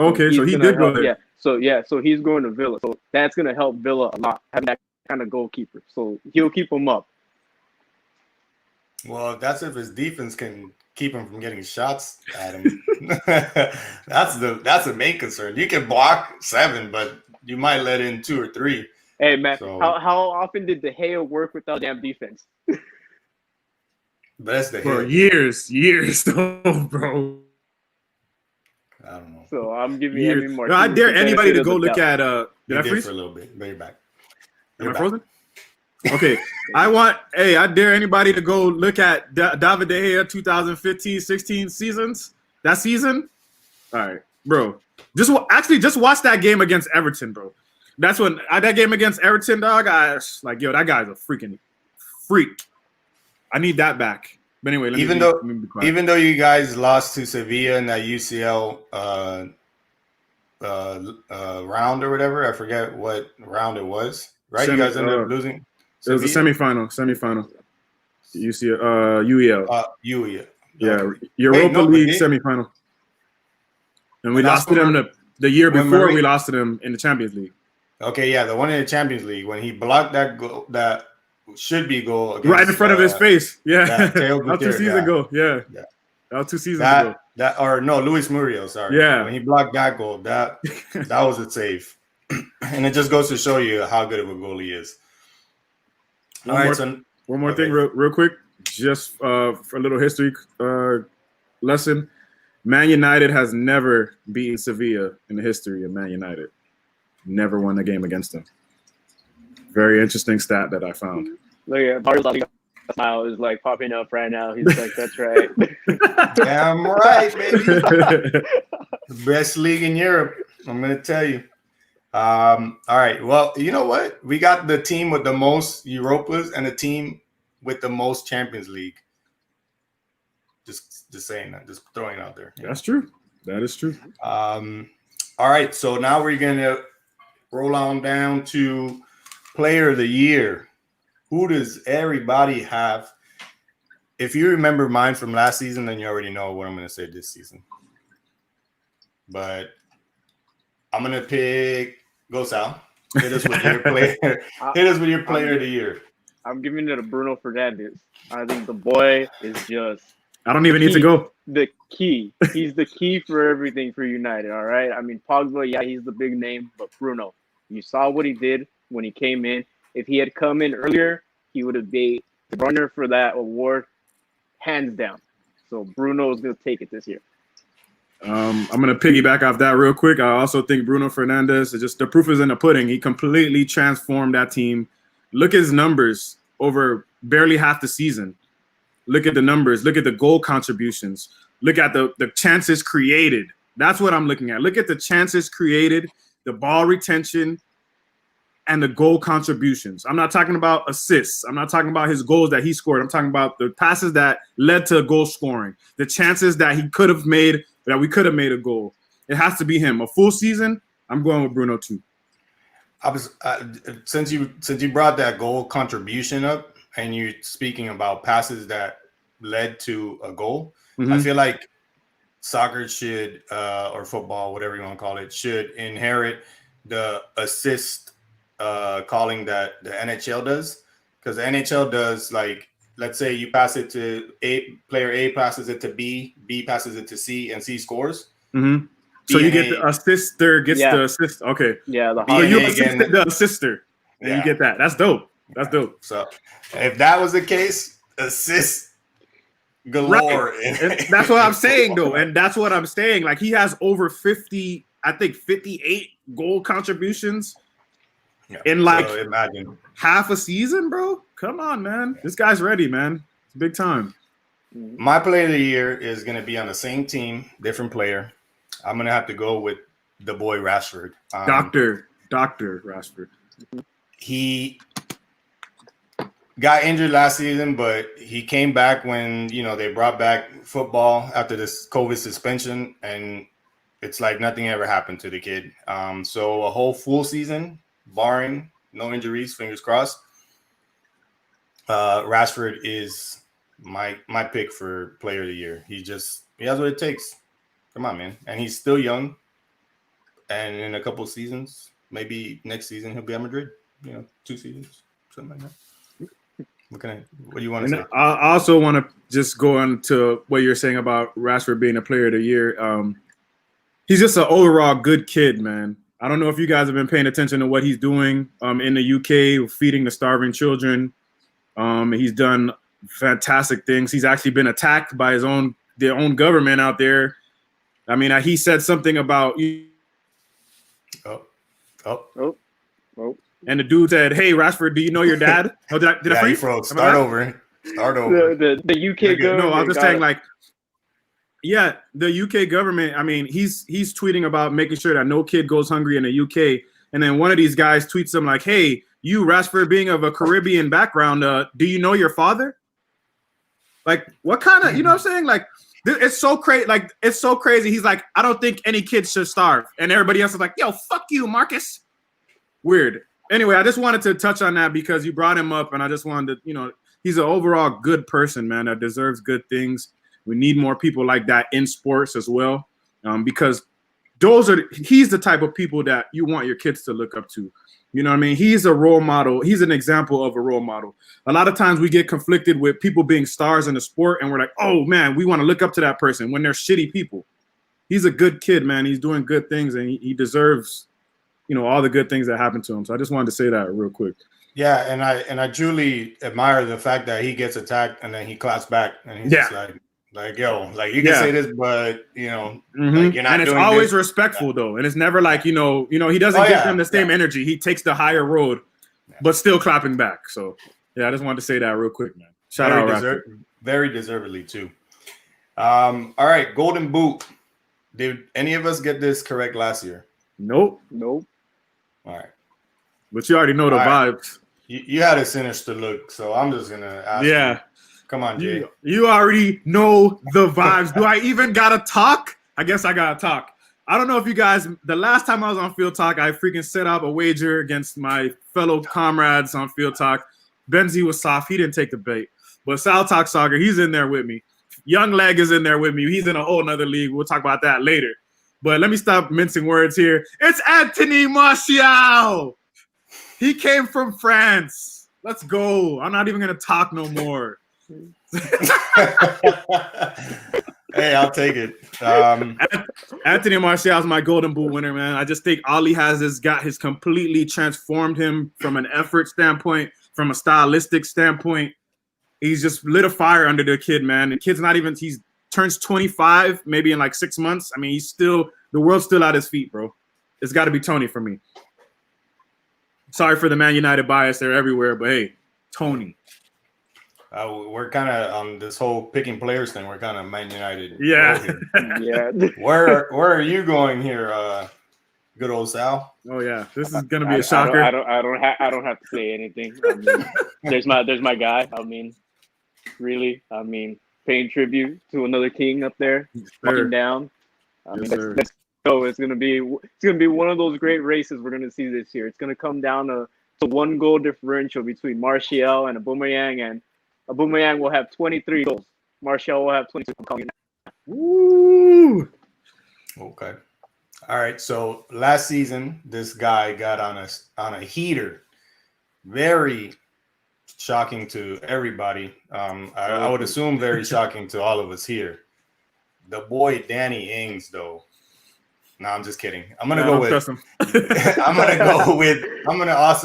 Okay, so he did go there.
So he's going to Villa. So that's going to help Villa a lot, having that kind of goalkeeper. So he'll keep him up.
Well, that's if his defense can keep him from getting shots at him. That's the main concern. You can block 7, but you might let in 2 or 3.
Hey man, how often did De Gea work without damn defense?
But that's the
for years though, bro.
I don't know.
So I'm giving Emi Martinez.
I dare anybody to go look at. Did I freeze
for a little bit? But you're back.
Am I frozen? Okay, I dare anybody to go look at David De Gea 2015-16 seasons. That season, all right, bro. Just watch that game against Everton, bro. That's when that game against Everton, dog. I was like, yo, that guy's a freaking freak. I need that back. But anyway,
even though you guys lost to Sevilla in that UCL round or whatever, I forget what round it was. Right, you guys ended up losing.
It was a semifinal. UEL.
UEL.
Yeah, Europa League semifinal. And we lost to them the year before. We lost to them in the Champions League.
Okay, yeah, the one in the Champions League when he blocked that goal, that should be goal against,
right in front of his face. Yeah, that was 2 seasons ago. Yeah, that was 2 seasons ago.
Luis Murillo. Sorry.
Yeah,
when he blocked that goal, that was a save, and it just goes to show you how good of a goalie he is.
One more thing, real quick, just for a little history lesson. Man United has never beaten Sevilla in the history of Man United. Never won a game against them. Very interesting stat that I found.
Look at Barcelona smile is like popping up right now. He's like, "That's right."
Damn right, baby. The best league in Europe. I'm gonna tell you. All right. Well, you know what? We got the team with the most Europas and the team with the most Champions League. Just saying that. Just throwing it out there.
That's true. That is true.
All right. So now we're gonna roll on down to Player of the Year. Who does everybody have? If you remember mine from last season, then you already know what I'm going to say this season. But I'm going to pick Go Sal. Hit us with your player. Hit us with your Player of the Year.
I'm giving it to Bruno Fernandes. I think the boy is just.
I don't even need to go.
the key. He's the key for everything for United. All right. I mean, Pogba, yeah, he's the big name, but Bruno, you saw what he did when he came in. If he had come in earlier, he would have been the runner for that award, hands down. So Bruno is going to take it this year.
I'm going to piggyback off that real quick. I also think Bruno Fernandes is just the proof is in the pudding. He completely transformed that team. Look at his numbers over barely half the season. Look at the numbers. Look at the goal contributions. Look at the chances created. That's what I'm looking at. Look at the chances created, the ball retention, and the goal contributions. I'm not talking about assists. I'm not talking about his goals that he scored. I'm talking about the passes that led to goal scoring, the chances that he could have made, that we could have made a goal. It has to be him. A full season, I'm going with Bruno too.
Since you brought that goal contribution up and you speaking about passes that led to a goal, I feel like soccer should or football, whatever you want to call it, should inherit the assist calling that the NHL does, because the NHL does, like, let's say you pass it to player A passes it to B passes it to C, and C scores.
So you get the assister gets the assist. Okay.
Yeah,
so you assisted the assister, and you get that. That's dope. That's dope.
So if that was the case, assist galore.
Right. That's what I'm saying, though, and that's what I'm saying. Like, he has over 50, I think 58 goal contributions in like
imagine
half a season, bro. Come on, man. This guy's ready, man. It's big time.
My player of the year is going to be on the same team, different player. I'm going to have to go with the boy Rashford.
Dr. Rashford.
He got injured last season, but he came back when, they brought back football after this COVID suspension, and it's like nothing ever happened to the kid. So a whole full season, barring no injuries, fingers crossed. Rashford is my pick for player of the year. He has what it takes. Come on, man. And he's still young. And in a couple of seasons, maybe next season, he'll be at Madrid. 2 seasons, something like that. What do you want to say?
I also want to just go on to what you're saying about Rashford being a player of the year. He's just an overall good kid, man. I don't know if you guys have been paying attention to what he's doing in the UK, feeding the starving children. He's done fantastic things. He's actually been attacked by their own government out there. I mean, he said something about and the dude said, "Hey, Rashford, do you know your dad?" Oh, did I freeze?
Start over.
The UK government.
No, I'm just saying, like, yeah, the UK government. I mean, he's tweeting about making sure that no kid goes hungry in the UK, and then one of these guys tweets him like, "Hey, you, Rashford, being of a Caribbean background, do you know your father?" Like, what kind of, you know what I'm saying? Like, it's so crazy. Like, it's so crazy. He's like, "I don't think any kids should starve," and everybody else is like, "Yo, fuck you, Marcus." Weird. Anyway, I just wanted to touch on that because you brought him up, and I just wanted to, he's an overall good person, man, that deserves good things. We need more people like that in sports as well, because he's the type of people that you want your kids to look up to. You know what I mean? He's a role model. He's an example of a role model. A lot of times we get conflicted with people being stars in the sport, and we're like, oh, man, we want to look up to that person when they're shitty people. He's a good kid, man. He's doing good things, and he deserves, all the good things that happen to him. So I just wanted to say that real quick.
Yeah, and I truly admire the fact that he gets attacked and then he claps back, and he's just like, yo, like, you can say this, but like, you're not.
And it's always respectful though, and it's never like he doesn't give them the same energy. He takes the higher road, but still clapping back. So yeah, I just wanted to say that real quick, man. Shout out,
very deservedly too. All right, Golden Boot. Did any of us get this correct last year?
Nope.
All right,
but you already know the vibes.
You had a sinister look, so I'm just gonna ask.
Yeah.
You. Come on, Jay.
You already know the vibes. Do I even gotta talk? I guess I gotta talk. I don't know if you guys, the last time I was on FieldTalk, I freaking set up a wager against my fellow comrades on FieldTalk. Benzie was soft. He didn't take the bait. But Sal Talk Soccer, he's in there with me. Young Leg is in there with me. He's in a whole nother league. We'll talk about that later. But let me stop mincing words here. It's Anthony Martial. He came from France. Let's go. I'm not even going to talk no more.
Hey, I'll take it.
Anthony Martial's my Golden Boot winner, man. I just think all he has is completely transformed him from an effort standpoint, from a stylistic standpoint. He's just lit a fire under the kid, man. The kid's not even, he turns 25 maybe in like 6 months. I mean, the world's still at his feet, bro. It's got to be Tony for me. Sorry for the Man United bias. They're everywhere, but hey, Tony.
We're kind of on this whole picking players thing. We're kind of Man United.
Yeah.
Yeah.
Where are you going here, good old Sal?
Oh yeah, this is gonna be a shocker.
I don't have to say anything. I mean, there's my guy. I mean, really. I mean, paying tribute to another king up there, walking down. I mean, let's go. It's gonna be one of those great races we're gonna see this year. It's gonna come down to 1 goal differential between Martial and Aubameyang, and Aubameyang will have 23 goals. Martial will have 22.
Woo!
Okay. All right. So last season, this guy got on a heater. Very shocking to everybody. I would assume very shocking to all of us here. The boy Danny Ings, though. No, I'm just kidding. I'm gonna also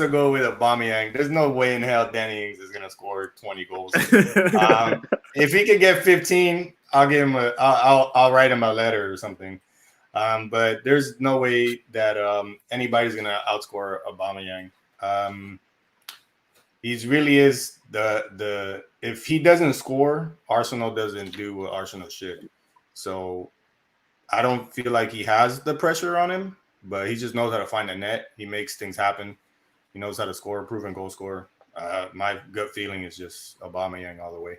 go with Aubameyang. There's no way in hell Danny Ings is gonna score 20 goals. If he could get 15, I'll give him I'll write him a letter or something. But there's no way that anybody's gonna outscore Aubameyang. He really is the if he doesn't score, Arsenal doesn't do what Arsenal should. So I don't feel like he has the pressure on him, but he just knows how to find a net. He makes things happen. He knows how to score, proven goal scorer. My gut feeling is just Aubameyang all the way.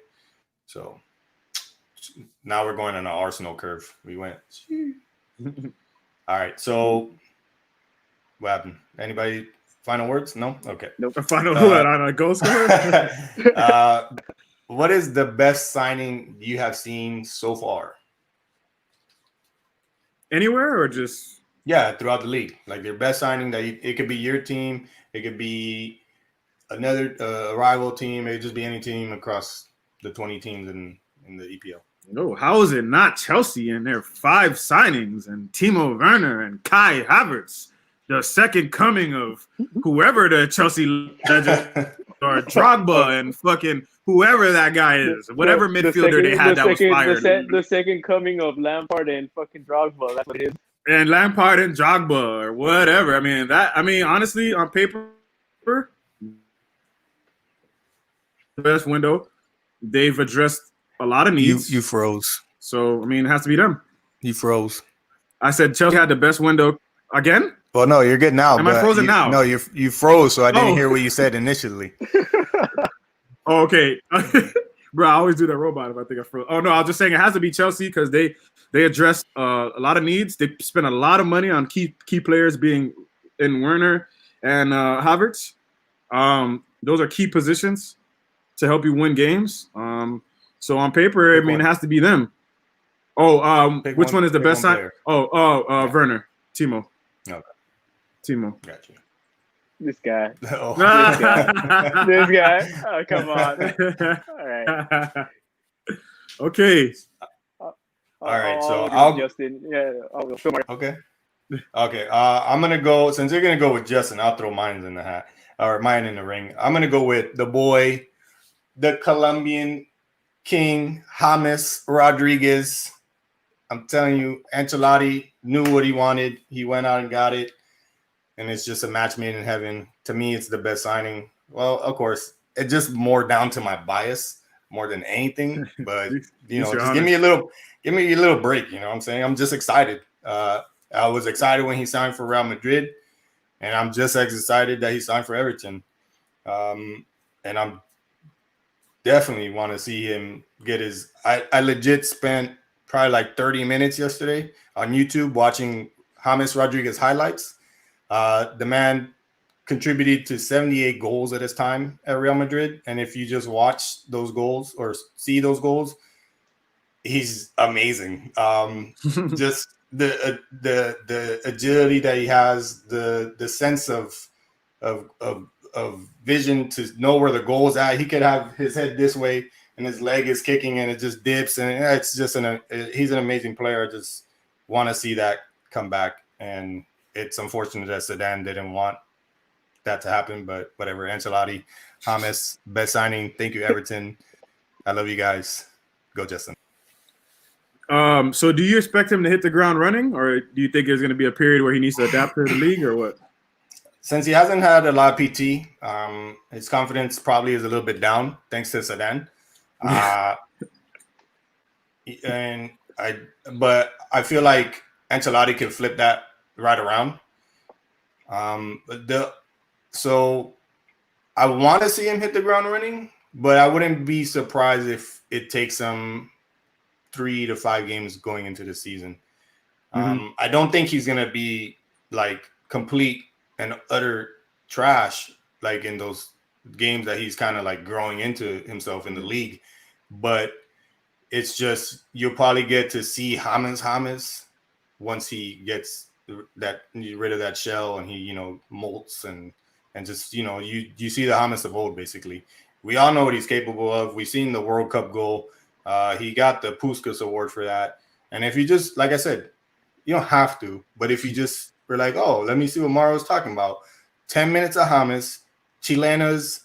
So now we're going on an Arsenal curve. We went. All right. So what happened? Anybody final words? No? Okay.
Nope. Final word on a goal scorer?
What is the best signing you have seen so far?
Anywhere or just
throughout the league, like their best signing that it could be your team, it could be another rival team, it could just be any team across the 20 teams in the EPL.
No, how is it not Chelsea and their 5 signings and Timo Werner and Kai Havertz, the second coming of whoever the Chelsea legend or Drogba and fucking whoever that guy is, whatever midfielder they had that was fired.
The second coming of Lampard and fucking Drogba. That's what it is.
And Lampard and Drogba or whatever. I mean, honestly, on paper, the best window. They've addressed a lot of needs.
You froze.
So, I mean, it has to be them.
You froze.
I said Chelsea had the best window again.
Well, no, you're good now.
Am I frozen now?
No, you froze, so I didn't hear what you said initially.
Oh, okay. Bro, I always do that robot if I think I froze. Oh, no, I was just saying it has to be Chelsea because they addressed a lot of needs. They spent a lot of money on key players being in Werner and Havertz. Those are key positions to help you win games. So on paper, it has to be them. Oh, which one is the best sign? Werner. Timo.
Okay.
Timo.
Got you.
This guy.
Oh.
This guy. Oh, come on. All right.
Okay.
All right. So I'll
Justin. Yeah.
Okay. Okay. I'm gonna go since you're gonna go with Justin. I'll throw mine in the hat or mine in the ring. I'm gonna go with the boy, the Colombian king, James Rodriguez. I'm telling you, Ancelotti knew what he wanted. He went out and got it. And it's just a match made in heaven. To me, it's the best signing. Well, of course, it's just more down to my bias more than anything. But just give me a little break. You know what I'm saying? I'm just excited. I was excited when he signed for Real Madrid, and I'm just as excited that he signed for Everton. And I'm definitely want to see him get his. I legit spent probably like 30 minutes yesterday on YouTube watching James Rodriguez highlights. The man contributed to 78 goals at his time at Real Madrid. And if you just watch those goals or see those goals, he's amazing. Just the agility that he has, the sense of vision to know where the goal is at. He could have his head this way and his leg is kicking and it just dips, and it's just he's an amazing player. I just want to see that come back, and it's unfortunate that Zidane didn't want that to happen, but whatever. Ancelotti, James, best signing. Thank you, Everton. I love you guys. Go, Justin.
So do you expect him to hit the ground running, or do you think there's going to be a period where he needs to adapt to the league, or what?
Since he hasn't had a lot of PT, his confidence probably is a little bit down thanks to Zidane. But I feel like Ancelotti can flip that right around. So I want to see him hit the ground running, but I wouldn't be surprised if it takes him 3 to 5 games going into the season. I don't think he's gonna be like complete and utter trash like in those games that he's kind of like growing into himself in the league, but it's just you'll probably get to see James once he gets rid of that shell and he molts and just you see the James of old. Basically, we all know what he's capable of. We've seen the World Cup goal. He got the Puskas award for that. And if you just, like I said, you don't have to, but if you just were like, oh, let me see what Mario's talking about. 10 minutes of James, Chilenas,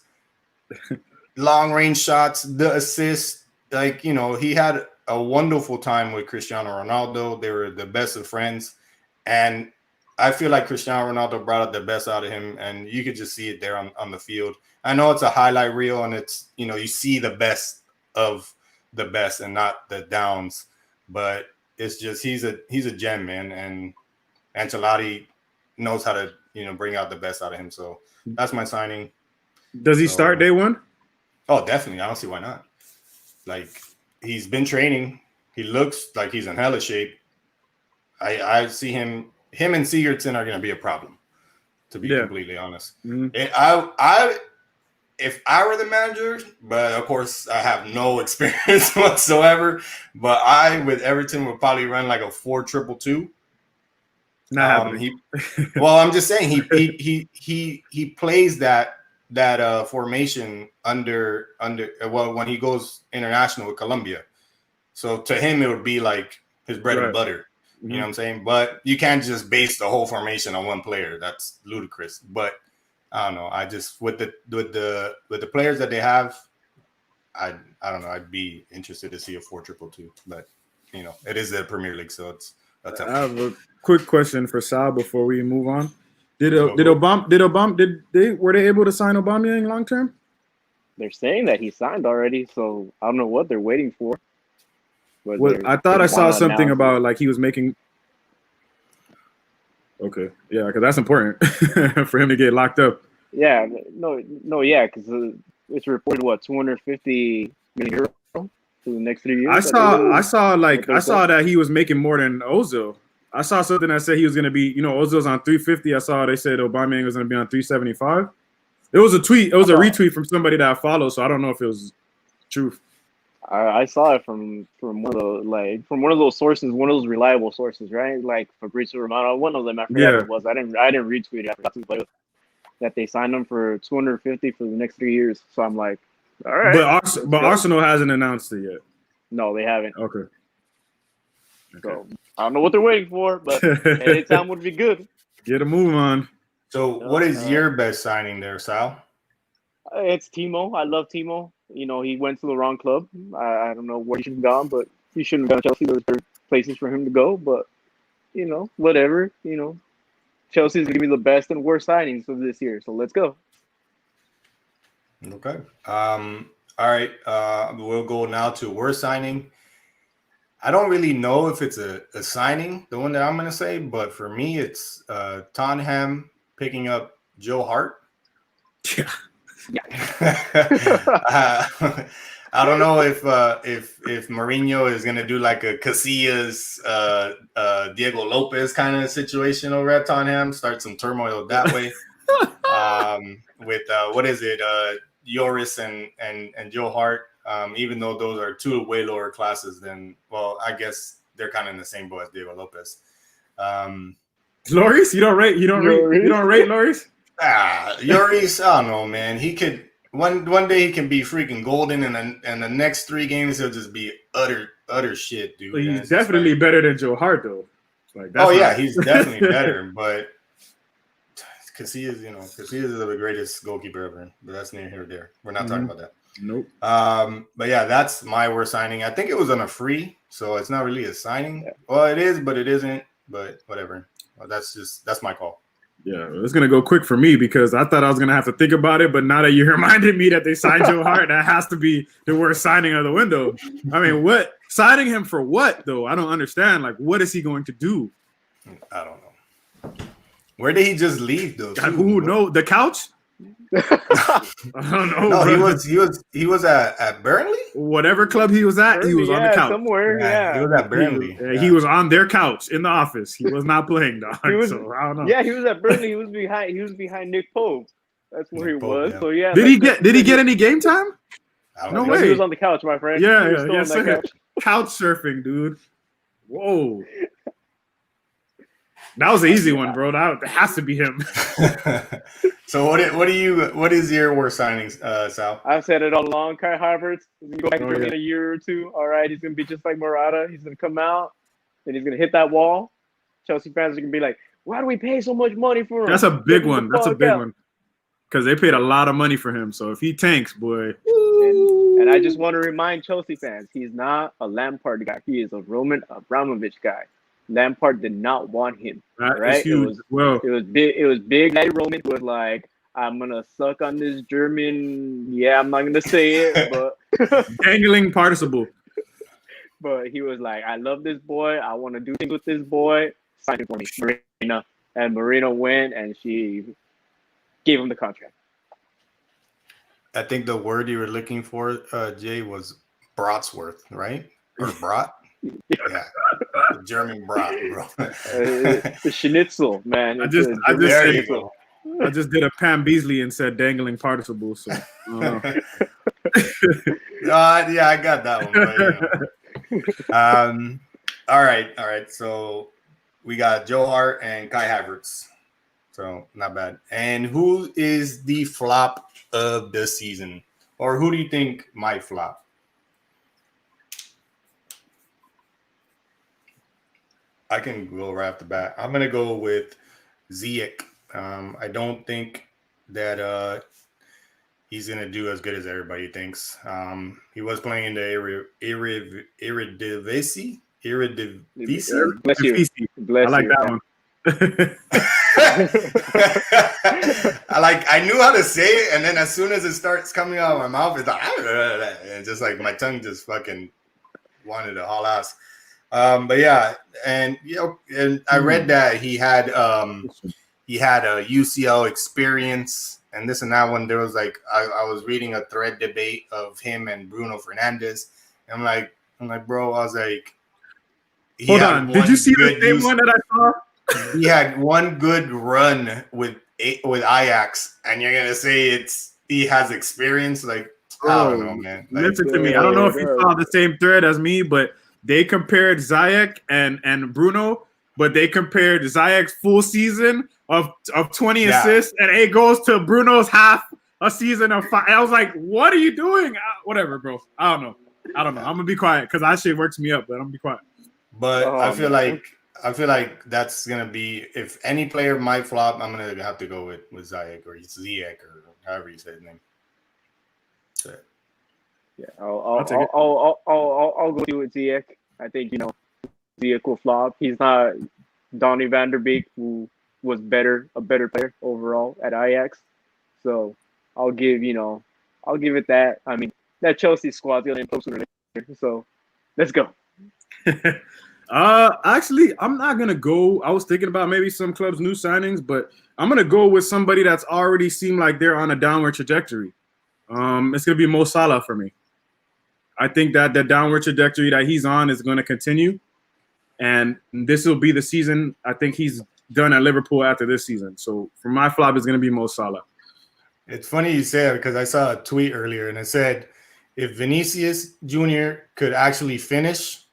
long range shots, the assist, he had a wonderful time with Cristiano Ronaldo. They were the best of friends. And I feel like Cristiano Ronaldo brought out the best out of him, and you could just see it there on the field. I know it's a highlight reel, and it's, you see the best of the best and not the downs, but it's just he's a gem, man, and Ancelotti knows how to bring out the best out of him. So that's my signing.
Does he start day one?
Oh, definitely. I don't see why not. Like, he's been training. He looks like he's in hella shape. I see him and Sigurdsson are going to be a problem, to be completely honest. If I were the manager, but of course I have no experience whatsoever, but I, with Everton, would probably run like a 4-2-2.
Not happening.
I'm just saying he plays that formation under when he goes international with Colombia. So to him it would be like his bread and butter. You know what I'm saying? But you can't just base the whole formation on one player. That's ludicrous. But I don't know. I just with the players that they have, I don't know. I'd be interested to see a 4-2-2. But it is the Premier League, so it's a tough.
I have a quick question for Sal before we move on. Were they able to sign Aubameyang long term?
They're saying that he signed already, so I don't know what they're waiting for.
I thought I saw something about like he was making. Okay, yeah, because that's important for him to get locked up.
Yeah, yeah, because it's reported 250 million euro for the next 3 years.
I saw that he was making more than Ozil. I saw something that said he was going to be, Ozil's on 350. I saw they said Aubameyang was going to be on 375. It was a tweet. It was a retweet from somebody that I follow, so I don't know if it was truth.
I saw it from one of those sources, one of those reliable sources, right? Like Fabrizio Romano, one of them. I forgot what it was. I didn't retweet it. I forgot to, but that they signed him for 250 for the next 3 years. So I'm like, all right.
But Arsenal hasn't announced it yet.
No, they haven't.
Okay.
So I don't know what they're waiting for, but anytime would be good.
Get a move on.
So what is your best signing there, Sal?
It's Timo. I love Timo. He went to the wrong club. I don't know where he should have gone, but he shouldn't have gone to Chelsea. There's places for him to go, but whatever. Chelsea's gonna be the best and worst signings of this year. So let's go.
Okay. All right. We'll go now to worst signing. I don't really know if it's a signing, the one that I'm going to say, but for me, it's Tottenham picking up Joe Hart.
Yeah.
I don't know if Mourinho is going to do like a Casillas, Diego Lopez kind of situation over at Tottenham, start some turmoil that way. With Lloris and Joe Hart. Even though those are two way lower classes than, I guess they're kind of in the same boat as Diego Lopez.
Lloris? You don't rate Lloris?
Lloris, I don't know, man. He could one day he can be freaking golden, and the next 3 games he'll just be utter shit, dude.
Well, he's definitely better than Joe Hart, though. Like, that's
he's definitely better, but Casillas is the greatest goalkeeper ever. But that's near here or there. We're not talking about that.
Nope.
But yeah, that's my worst signing. I think it was on a free, so it's not really a signing. Well, it is, but it isn't. But whatever. Well, that's my call.
Yeah, it's gonna go quick for me because I thought I was gonna have to think about it, but now that you reminded me that they signed Joe Hart, that has to be the worst signing of the window. I mean, what signing him for what though? I don't understand. Like, what is he going to do?
I don't know. Where did he just leave though?
Who knows? The couch? I don't know.
No, he was at Burnley.
Whatever club he was at, he was on the couch
somewhere. Yeah,
he was at Burnley.
He was on their couch in the office. He was not playing, dog. So I don't know.
Yeah, he was at Burnley. He was behind Nick Pope. That's where he was.
Yeah.
So yeah.
Did he get any game time? No way.
He was on the couch, my friend.
Yeah. Couch surfing, dude. Whoa. That was an easy one, bro. That has to be him.
So what is your worst signings, Sal?
I've said it all along. Kai Havertz is gonna go back in a year or two. All right, he's gonna be just like Morata. He's gonna come out and he's gonna hit that wall. Chelsea fans are gonna be like, "Why do we pay so much money for him?"
That's a big one. That's a big one. Because they paid a lot of money for him. So if he tanks, boy.
And I just want to remind Chelsea fans, he's not a Lampard guy. He is a Roman Abramovich guy. Lampard did not want him. Right? It was big Daddy Roman who was like, I'm gonna suck on this German. Yeah, I'm not gonna say it, but
dangling participle.
But he was like, I love this boy. I want to do things with this boy. Sign him for me, Marina. And Marina went and she gave him the contract.
I think the word you were looking for, Jay, was Brotsworth, right? Or Brat? Yeah, the German brat, bro.
The schnitzel, man.
I just did a Pam Beasley and said dangling participle. So,
yeah, I got that one. But, all right. So we got Joe Hart and Kai Havertz. So not bad. And who is the flop of the season, or who do you think might flop? I can go right off the bat. I'm gonna go with Ziyech. I don't think that he's gonna do as good as everybody thinks. He was playing in the Eredivisie.
I like that one.
I knew how to say it, and then as soon as it starts coming out of my mouth, it's like, and just like my tongue just fucking wanted to haul ass. But yeah, and and I read that he had a UCL experience and this and that one. There was like I was reading a thread debate of him and Bruno Fernandes. And I'm like, bro, I was like,
hold on, did you see the same one that I saw?
He had one good run with Ajax, and you're gonna say he has experience? Like, I don't know, man. Like,
listen to me. I don't know if you saw the same thread as me, but they compared Ziyech and Bruno, but they compared Ziyech's full season of 20 assists and 8 goals to Bruno's half a season of 5. I was like, what are you doing? Whatever, bro. I don't know. I'm gonna be quiet because that shit works me up, but I'm gonna be quiet.
But I feel like that's gonna be, if any player might flop, I'm gonna have to go with Ziyech or however you say his name. So,
yeah, I'll go with Ziyech. I think Ziyech will flop. He's not Donny van der Beek, who was a better player overall at Ajax. So I'll give it that. I mean, that Chelsea squad's gonna improve sooner or later. So let's go.
Actually, I'm not gonna go. I was thinking about maybe some clubs' new signings, but I'm gonna go with somebody that's already seemed like they're on a downward trajectory. It's gonna be Mo Salah for me. I think that the downward trajectory that he's on is going to continue, and this will be the season. I think he's done at Liverpool after this season. So for my flop, it's going to be Mo Salah.
It's funny you say it because I saw a tweet earlier and it said if Vinicius Jr. could actually finish,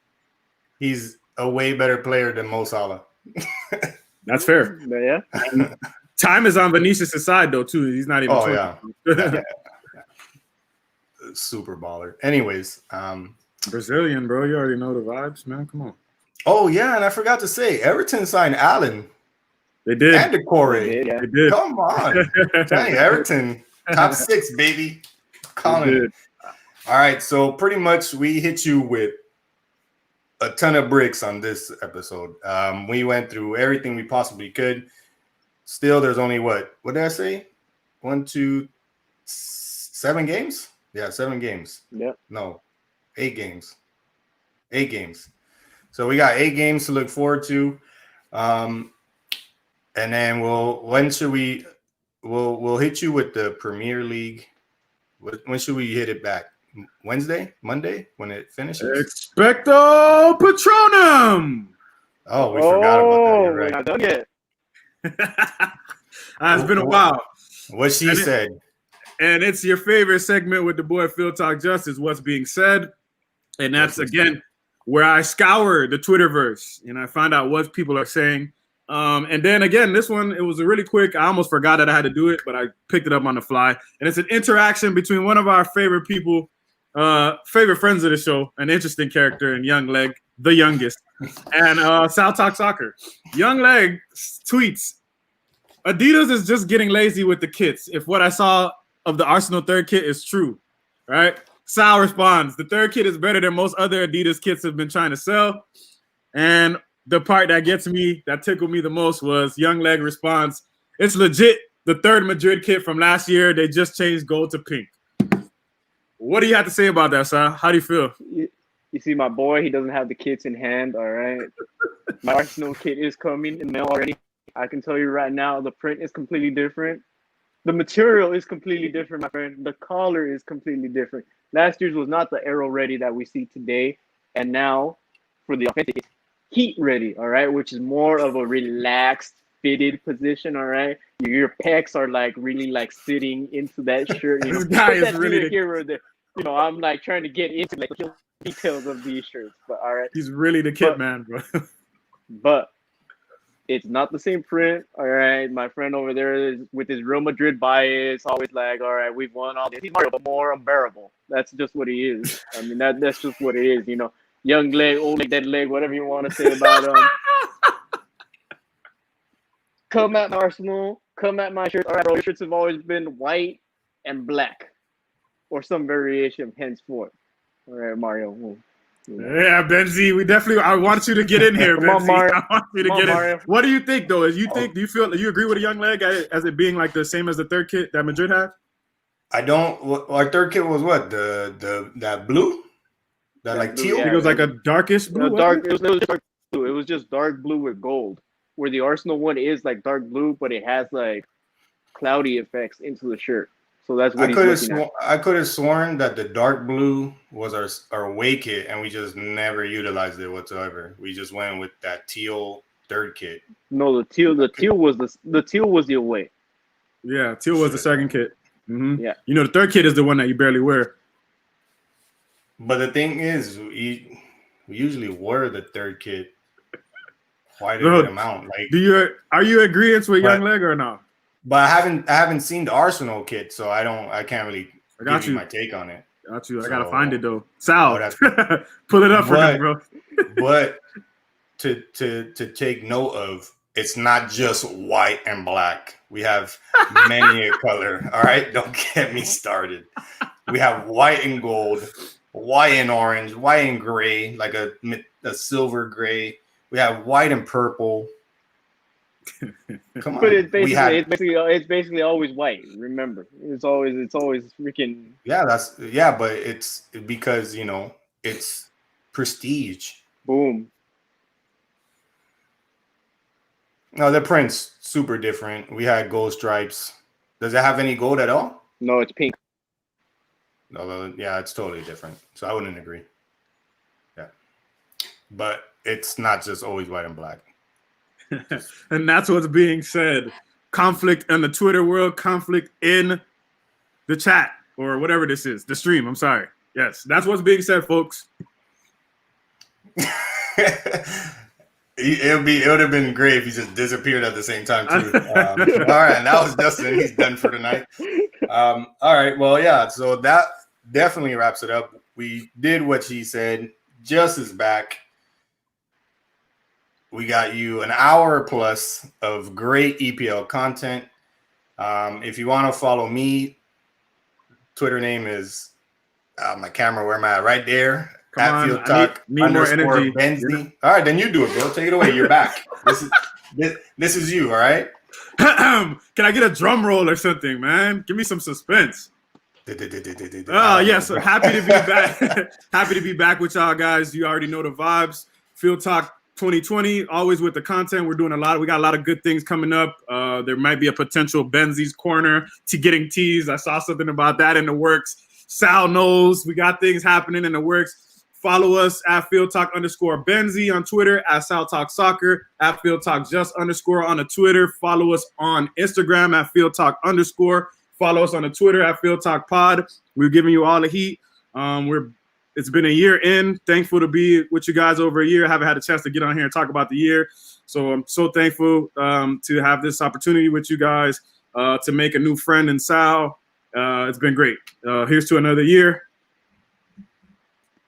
he's a way better player than Mo Salah.
That's fair.
Yeah.
Time is on Vinicius' side though too. He's not even.
Oh yeah. super baller. Anyways,
Brazilian, bro. You already know the vibes, man. Come on.
oh yeah, and I forgot to say, Everton signed Allen
They did.
and Decore.
Yeah.
They did.
Come on, dang, Everton top 6, baby. Calling it. All right, so pretty much we hit you with a ton of bricks on this episode. We went through everything we possibly could. Still, there's only what did I say? 1, 2, 7 games? Yeah, 7 games.
Yep.
No, 8 games. 8 games. So we got 8 games to look forward to. And then we'll hit you with the Premier League. When should we hit it back? Wednesday? Monday? When it finishes?
Expecto Patronum.
Oh, we forgot about that. You're
we're
right.
not done yet.
It's been a while.
What she said.
And it's your favorite segment with the boy FieldTalk Justice, What's Being Said. And that's, again, where I scour the Twitterverse and I find out what people are saying. And then, again, this one, it was a really quick. I almost forgot that I had to do it, but I picked it up on the fly. And it's an interaction between one of our favorite people, favorite friends of the show, an interesting character, and Young Leg, the youngest, and Sal Talk Soccer. Young Leg tweets, Adidas is just getting lazy with the kits. If what I saw of the Arsenal third kit is true, right? Sal responds, the third kit is better than most other Adidas kits have been trying to sell. And the part that gets me, that tickled me the most was Young Leg responds, it's legit the third Madrid kit from last year. They just changed gold to pink. What do you have to say about that, Sal? How do you feel?
You see, my boy, he doesn't have the kits in hand, all right? My Arsenal kit is coming in mail already. I can tell you right now, the print is completely different. The material is completely different, my friend. The color is completely different. Last year's was not the Aero Ready that we see today. And now, for the authentic, it's Heat Ready, all right? Which is more of a relaxed, fitted position, all right? Your pecs are, like, really, like, sitting into that shirt. You know?
This guy is really
here. You know, I'm, like, trying to get into, like, the details of these shirts. But, all right.
He's really the kit man, bro.
But it's not the same print. All right. My friend over there is with his Real Madrid bias, always like, all right, we've won all this. He's Mario, but more unbearable. That's just what he is. I mean, that's just what it is, you know. Young leg, old leg, dead leg, whatever you want to say about him. Come at my Arsenal, come at my shirts. All right, bro, your shirts have always been white and black or some variation henceforth. All right, Mario.
Yeah, Benzie, we definitely. I want you to get in here, Benzie. I want you to get in. What do you think, though? Do you agree with a Young Leg as it being like the same as the third kit that Madrid had?
I don't. Our third kit was what that blue, that like teal.
I think it was like a darkish blue.
It was dark blue. It was just dark blue with gold. Where the Arsenal one is like dark blue, but it has like cloudy effects into the shirt. So that's what
I could have sworn that the dark blue was our away kit, and we just never utilized it whatsoever. We just went with that teal third kit.
No, the teal was the away.
Yeah, teal was the second kit. Mm-hmm.
Yeah,
you know the third kit is the one that you barely wear.
But the thing is, we usually wear the third kit quite a good amount. Like,
are you agreeing with Young Leg or not?
But I haven't seen the Arsenal kit, so I can't really give you my take on it.
Got you. I gotta find it though. Sal, pull it up for me, bro.
But to take note of, it's not just white and black. We have many a color. All right, don't get me started. We have white and gold, white and orange, white and gray, like a silver gray. We have white and purple. Come on.
But it's basically always white. Remember, it's always freaking.
Yeah, but it's because it's prestige.
Boom.
No, the print's super different. We had gold stripes. Does it have any gold at all?
No, it's pink.
No, yeah, it's totally different. So I wouldn't agree. Yeah, but it's not just always white and black.
And that's what's being said. Conflict in the Twitter world, conflict in the chat, or whatever this is, the stream. I'm sorry. Yes, that's what's being said, folks.
It would have been great if he just disappeared at the same time too. All right, and that was Justin. He's done for tonight. All right, well, yeah. So definitely wraps it up. We did what she said. Just is back. We got you an hour plus of great EPL content. If you want to follow me, Twitter name is my camera. Where am I? Right there.
Come
at
on,
FieldTalk
need more energy.
Benzie. All right, then you do it, bro. Take it away. You're back. This is you. All right.
Can I get a drum roll or something, man? Give me some suspense. Yes, happy to be back. Happy to be back with y'all guys. You already know the vibes. Field Talk 2020, always with the content. We got a lot of good things coming up. There might be a potential Benzie's Corner to getting teased. I saw something about that in the works. Sal knows we got things happening in the works. Follow us at FieldTalk_Benzie on Twitter, at Sal Talk Soccer, at FieldTalk_just on the Twitter. Follow us on Instagram at FieldTalk_. Follow us on the Twitter at FieldTalkPod. We're giving you all the heat. It's been a year in. Thankful to be with you guys over a year. I haven't had a chance to get on here and talk about the year. So I'm so thankful to have this opportunity with you guys to make a new friend in Sal. It's been great. Here's to another year.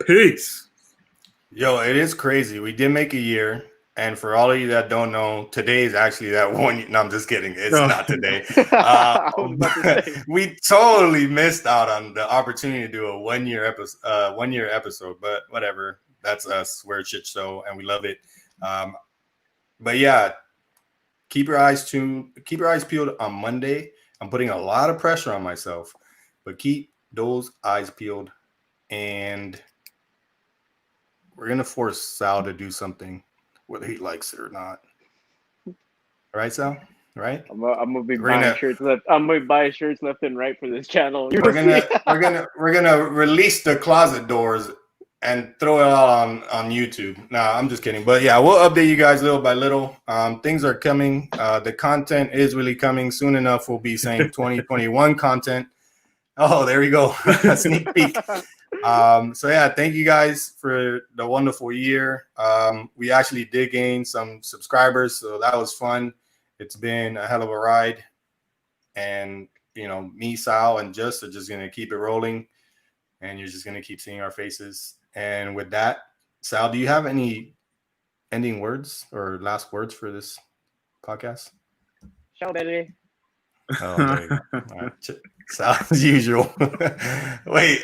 Peace.
Yo, it is crazy. We did make a year. And for all of you that don't know, today is actually that 1 year. No, I'm just kidding. It's not today. We totally missed out on the opportunity to do a 1 year episode, but whatever. That's us. We're a shit show and we love it. But yeah, keep your eyes peeled on Monday. I'm putting a lot of pressure on myself, but keep those eyes peeled. And we're going to force Sal to do something, whether he likes it or not. All right, Sal? Right?
I'm gonna be buying shirts left. I'm gonna buy shirts left and right for this channel.
We're gonna release the closet doors and throw it all on YouTube. No, I'm just kidding. But yeah, we'll update you guys little by little. Things are coming. The content is really coming soon enough. We'll be saying 2021 content. Oh, there we go. A sneak peek. So yeah, thank you guys for the wonderful year. We actually did gain some subscribers, so that was fun. It's been a hell of a ride, and me, Sal, and Just are just gonna keep it rolling, and you're just gonna keep seeing our faces. And with that, Sal, do you have any ending words or last words for this podcast?
Ciao, baby.
Oh, there you go. All right. Sal, as usual. Wait.